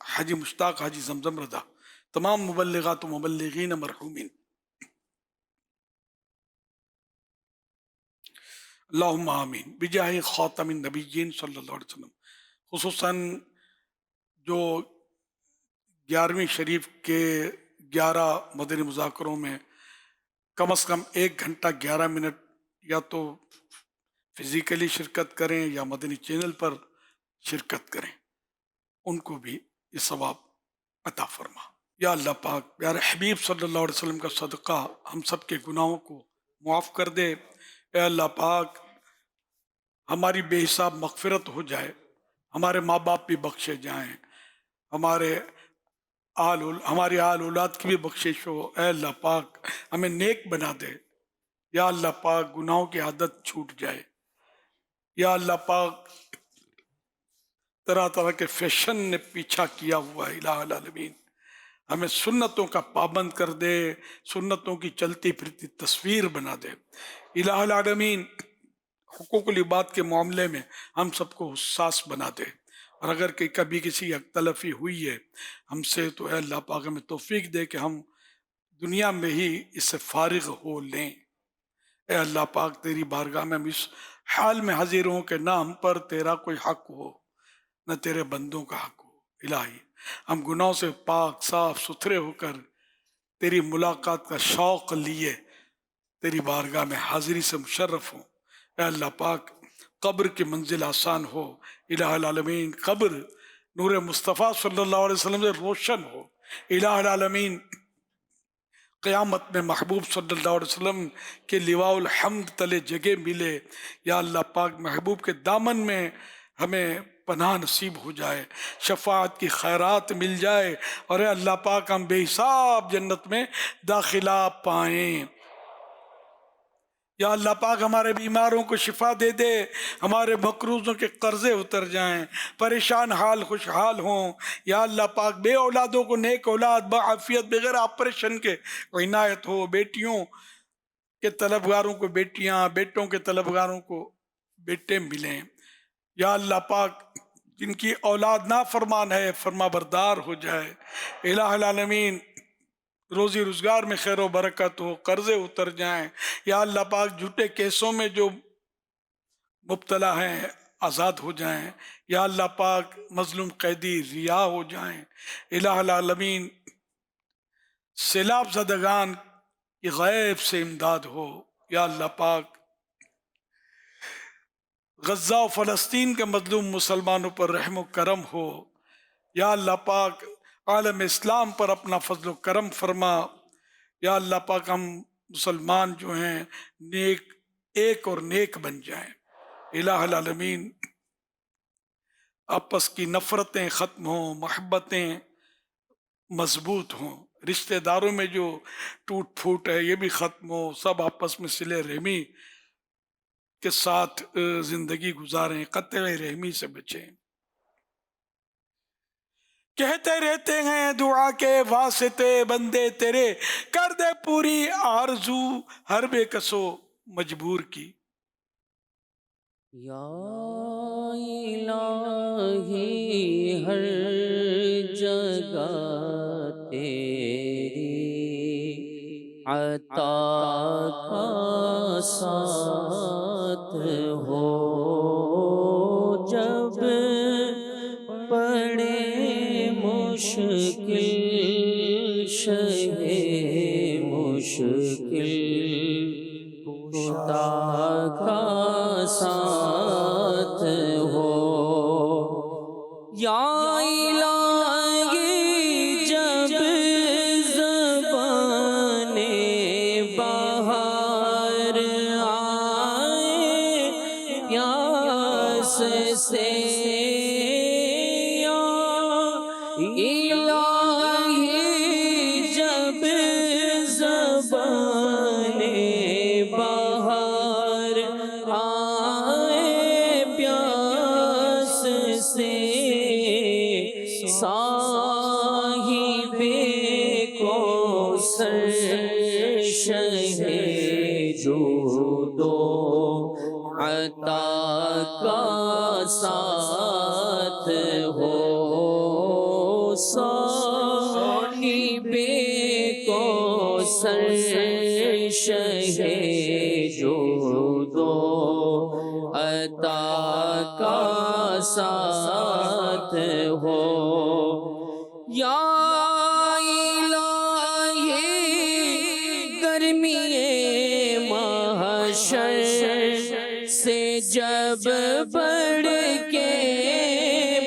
حاجی مشتاق حاجی زمزم رضا، تمام مبلغات و مبلغین مرحومین، اللہم آمین بجاہ خاتم النبیین صلی اللہ علیہ وسلم۔ خصوصاً جو 11ویں شریف کے 11 مدنی مذاکروں میں کم از کم 1 گھنٹہ 11 منٹ یا تو فزیکلی شرکت کریں یا مدنی چینل پر شرکت کریں، ان کو بھی یہ ثواب عطا فرما۔ یا اللہ پاک پیارے حبیب صلی اللہ علیہ وسلم کا صدقہ ہم سب کے گناہوں کو معاف کر دے۔ اے اللہ پاک ہماری بے حساب مغفرت ہو جائے، ہمارے ماں باپ بھی بخشے جائیں، ہماری آل اولاد کی بھی بخشش ہو۔ اے اللہ پاک ہمیں نیک بنا دے۔ یا اللہ پاک گناہوں کی عادت چھوٹ جائے۔ یا اللہ پاک طرح طرح کے فیشن نے پیچھا کیا ہوا ہے، الہ العالمین ہمیں سنتوں کا پابند کر دے، سنتوں کی چلتی پھرتی تصویر بنا دے۔ الہ العالمین حقوق العباد کے معاملے میں ہم سب کو حساس بنا دے، اور اگر کہ کبھی کسی اختلافی ہوئی ہے ہم سے تو اے اللہ پاک ہمیں توفیق دے کہ ہم دنیا میں ہی اس سے فارغ ہو لیں۔ اے اللہ پاک تیری بارگاہ میں ہم اس حال میں حاضر ہوں کہ نہ ہم پر تیرا کوئی حق ہو نہ تیرے بندوں کا حق ہو۔ الہی ہم گناہوں سے پاک صاف ستھرے ہو کر تیری ملاقات کا شوق لیے تیری بارگاہ میں حاضری سے مشرف ہوں۔ اے اللہ پاک قبر کی منزل آسان ہو، الہ العالمین قبر نور مصطفیٰ صلی اللہ علیہ وسلم سے روشن ہو۔ الہ العالمین قیامت میں محبوب صلی اللہ علیہ وسلم کے لواء الحمد تلے جگہ ملے۔ یا اللہ پاک محبوب کے دامن میں ہمیں پناہ نصیب ہو جائے، شفاعت کی خیرات مل جائے، اور اے اللہ پاک ہم بے حساب جنت میں داخلہ پائیں۔ یا اللہ پاک ہمارے بیماروں کو شفا دے دے، ہمارے مقروضوں کے قرضے اتر جائیں، پریشان حال خوشحال ہوں۔ یا اللہ پاک بے اولادوں کو نیک اولاد بعافیت بغیر آپریشن کے عنایت ہو، بیٹیوں کے طلبگاروں کو بیٹیاں، بیٹوں کے طلبگاروں کو بیٹے ملیں۔ یا اللہ پاک جن کی اولاد نافرمان ہے فرما بردار ہو جائے۔ الہ العالمین روزی روزگار میں خیر و برکت ہو، قرضے اتر جائیں۔ یا اللہ پاک جھوٹے کیسوں میں جو مبتلا ہیں آزاد ہو جائیں۔ یا اللہ پاک مظلوم قیدی رہا ہو جائیں۔ الہ العالمین سیلاب زدگان کی غیب سے امداد ہو۔ یا اللہ پاک غزہ و فلسطین کے مظلوم مسلمانوں پر رحم و کرم ہو۔ یا اللہ پاک عالم اسلام پر اپنا فضل و کرم فرما۔ یا اللہ پاک ہم مسلمان جو ہیں نیک ایک اور نیک بن جائیں۔ الہ العالمین آپس کی نفرتیں ختم ہوں، محبتیں مضبوط ہوں، رشتہ داروں میں جو ٹوٹ پھوٹ ہے یہ بھی ختم ہو، سب آپس میں صلہ رحمی کے ساتھ زندگی گزاریں، قطع رحمی سے بچیں۔ کہتے رہتے ہیں دعا کے واسطے بندے تیرے، کر دے پوری آرزو ہر بے کسو مجبور کی۔ یا الہی ہر جگہ تیری عطا کا ساتھ ہو، جب پڑے مشکل شہ مشکل کشا کا ساتھ ہو۔ یا الہی جب زبان بہار آئے پیاس سے، عطا کا ساتھ ہو، صاحب کوثر شہ جود و عطا کا ساتھ ہو یا سے جب بڑھ کے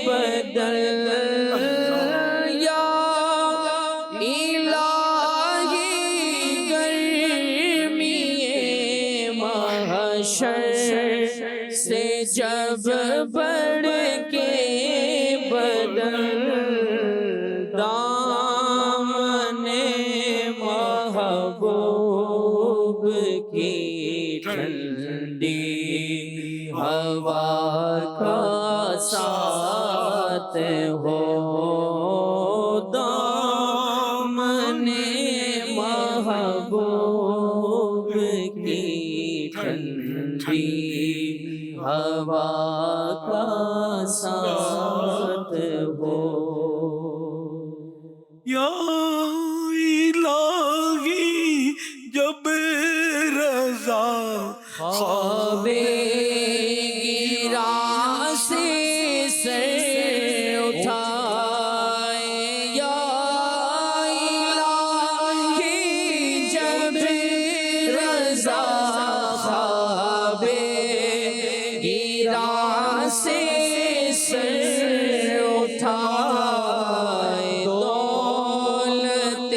بدل یا الہی گرمی محشر سے جب بڑھ کے بدل دامن محبوب کی ٹھنڈی ہوا کا ساتھ ہو دامن محبوب کی ٹھنڈی ہوا کا ساتھ ہو یا الہی جب رضا خواب گرا سے سر اٹھائے یا الہی جب رضا خواب گرا سے سر اٹھائے دولت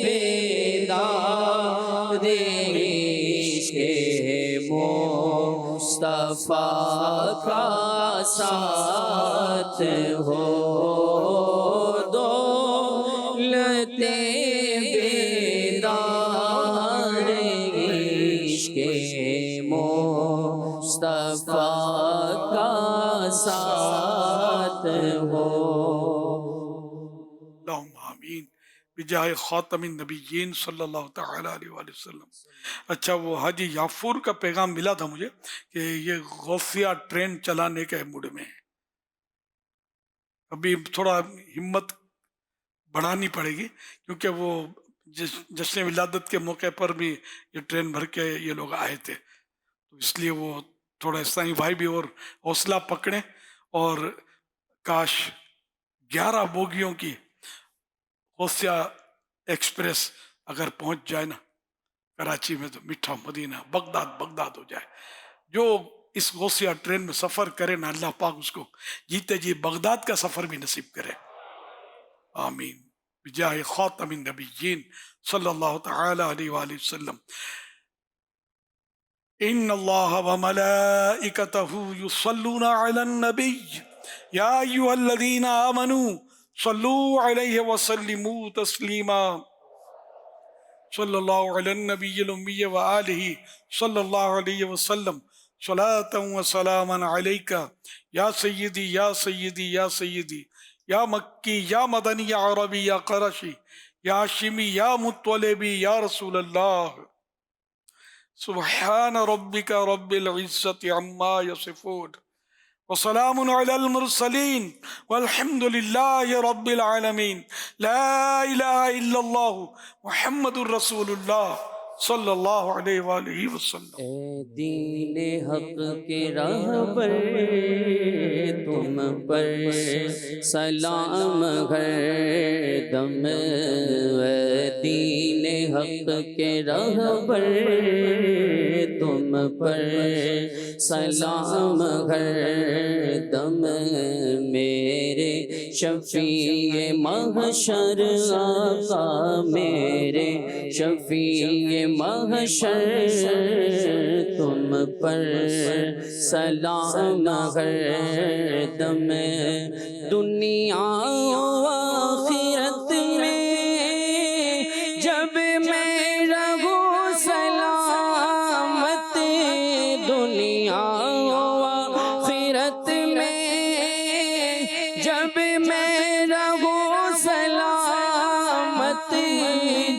بیدار مصطفیٰ کا ساتھ ہو دولت بیدار عشق مصطفیٰ کا ساتھ ہو اللہم آمین بجاہ خاتم النبیین صلی اللہ تعالی علیہ وآلہ وسلم۔ اچھا وہ حاجی یافور کا پیغام ملا تھا مجھے کہ یہ غوثیہ ٹرین چلانے کے موڈ میں ہے، ابھی تھوڑا ہمت بڑھانی پڑے گی کیونکہ وہ جشن ولادت کے موقع پر بھی یہ ٹرین بھر کے یہ لوگ آئے تھے، تو اس لیے وہ تھوڑا اسلامی بھائی بھی اور حوصلہ پکڑیں اور کاش 11 بوگیوں کی غوثیہ ایکسپریس اگر پہنچ جائے نا کراچی میں تو میٹھا مدینہ بغداد ہو جائے۔ جو اس غوثیہ ٹرین میں سفر کرے نا اللہ پاک اس کو جیتے جی بغداد کا سفر بھی نصیب کرے، آمین بجاہ خاتم النبیین صلی اللہ تعالی علیہ وآلہ وسلم۔ ان اللہ وملائکتہ یصلون علی النبی یا ایھا الذین آمنوا صلوا علیہ وسلموا تسلیما صلی اللہ علی النبی الامی وآلہ صلی اللہ علیہ وسلم صلاۃ و سلاما علیک یا سیدی یا سیدی یا سیدی یا مکی یا مدنی یا عربی یا قرشی یا ہاشمی یا مطلبی یا رسول اللہ۔ سبحان ربک رب العزت عما یصفون وسلام علی المرسلین والحمد للہ رب العالمین لا الہ الا اللہ محمد الرسول اللہ صلی اللہ علیہ وآلہ وسلم۔ اے دین حق کے راہ پر تم پر سلام ہر دم، اے دین حق کے راہ پر تم پر سلام ہر دم، میرے شفیع محشر آقا میرے شفیع محشر تم پر سلام ہر دم، دنیا و آخرت میں جب میں رہوں سلامت، دنیا و آخرت میں جب میں رہوں سلامت،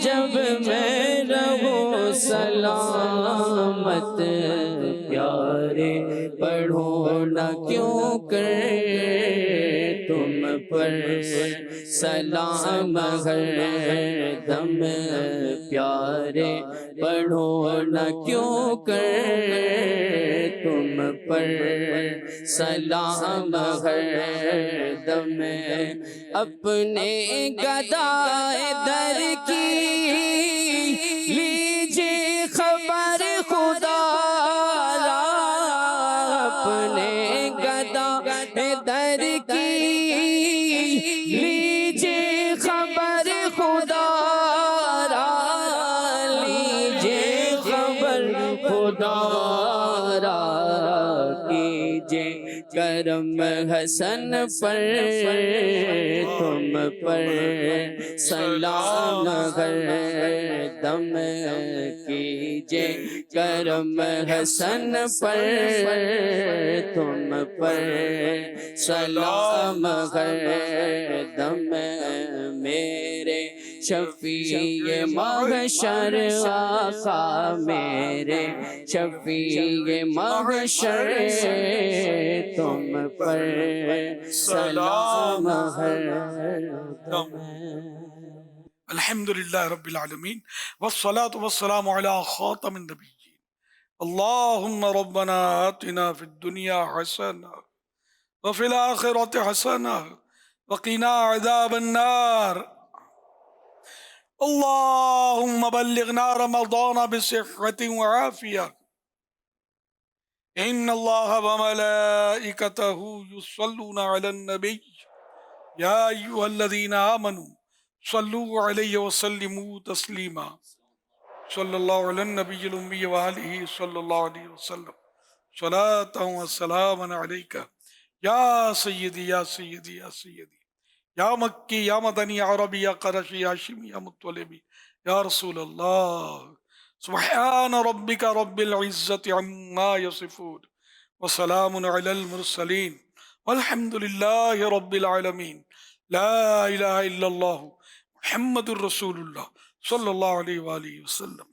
جب میں رہوں سلامت، پیارے پڑھو نہ کیوں کر تم پر سلام ہر دم پیارے پڑھو نہ کیوں کر تم پر سلام ہر دم اپنے گدائے در کی لیجے خبر خدا را اپنے گدائے در کی لیجے خبر خدا را لیجے خبر خدا را کیجے کرم حسن پر تم پر سلام ہر دم کیجے کرم حسن پر تم پر سلام ہر دم میرے شفیع محشر آقا میرے شفیع محشر تم پر سلام ہر دم. الحمد للہ رب العالمین والصلاة والسلام علی خاتم النبیین. اللہم ربنا آتنا فی الدنیا حسنہ وفی الآخرۃ حسنہ وقنا عذاب النار. اللہم بلغنا رمضان بصحة وعافیہ. ان اللہ وملائکتہ یصلون علی النبی یا ایہا الذین آمنوا صلوا علیہ وسلموا تسلیما. صلی اللہ علی النبی الامی وآلہ صلی اللہ علیہ وسلم. صلاۃ و سلام علیکہ یا سیدی یا سیدی یا سیدی یا مکی یا مدنی یا عربی یا قرشی یا ہاشمی یا مطلبی یا رسول اللہ. سبحان ربک رب العزت عما یصفون وسلام علی المرسلین والحمد للہ رب العالمین. لا الہ الا اللہ محمد الرسول اللہ صلی اللہ علیہ وآلہ وسلم.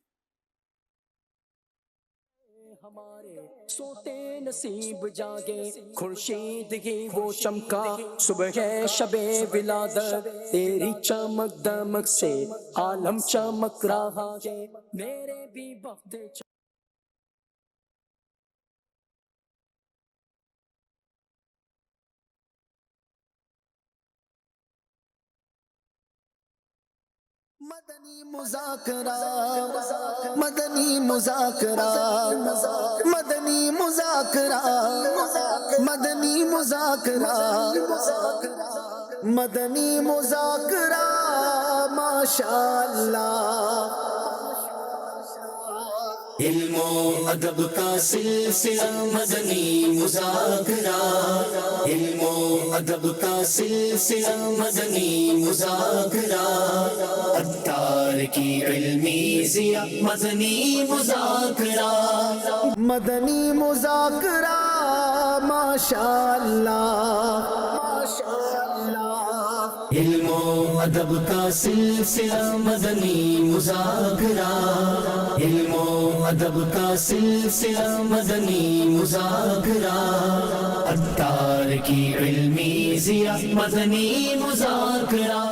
سوتے نصیب جاگے خورشید ہی وہ چمکا صبح شب ولادت تیری چمک دمک سے عالم چمک رہا ہے میرے بھی وقت مدنی مذاکرہ مدنی مذاکرہ مدنی مذاکرہ مدنی مذاکرہ مدنی مذاکرہ ماشاءاللہ. علم و ادب کا سلسلہ مدنی مذاکرہ علم و ادب کا سلسلہ مدنی مذاکرہ عطار کی علمی ضیاء مدنی مذاکرہ مدنی مذاکرہ ماشاءاللہ علم و ادب کا سلسلہ مدنی مذاکرہ علم و ادب کا سلسلہ مدنی مذاکرہ عطار کی علمی ضیاء مدنی مذاکرہ.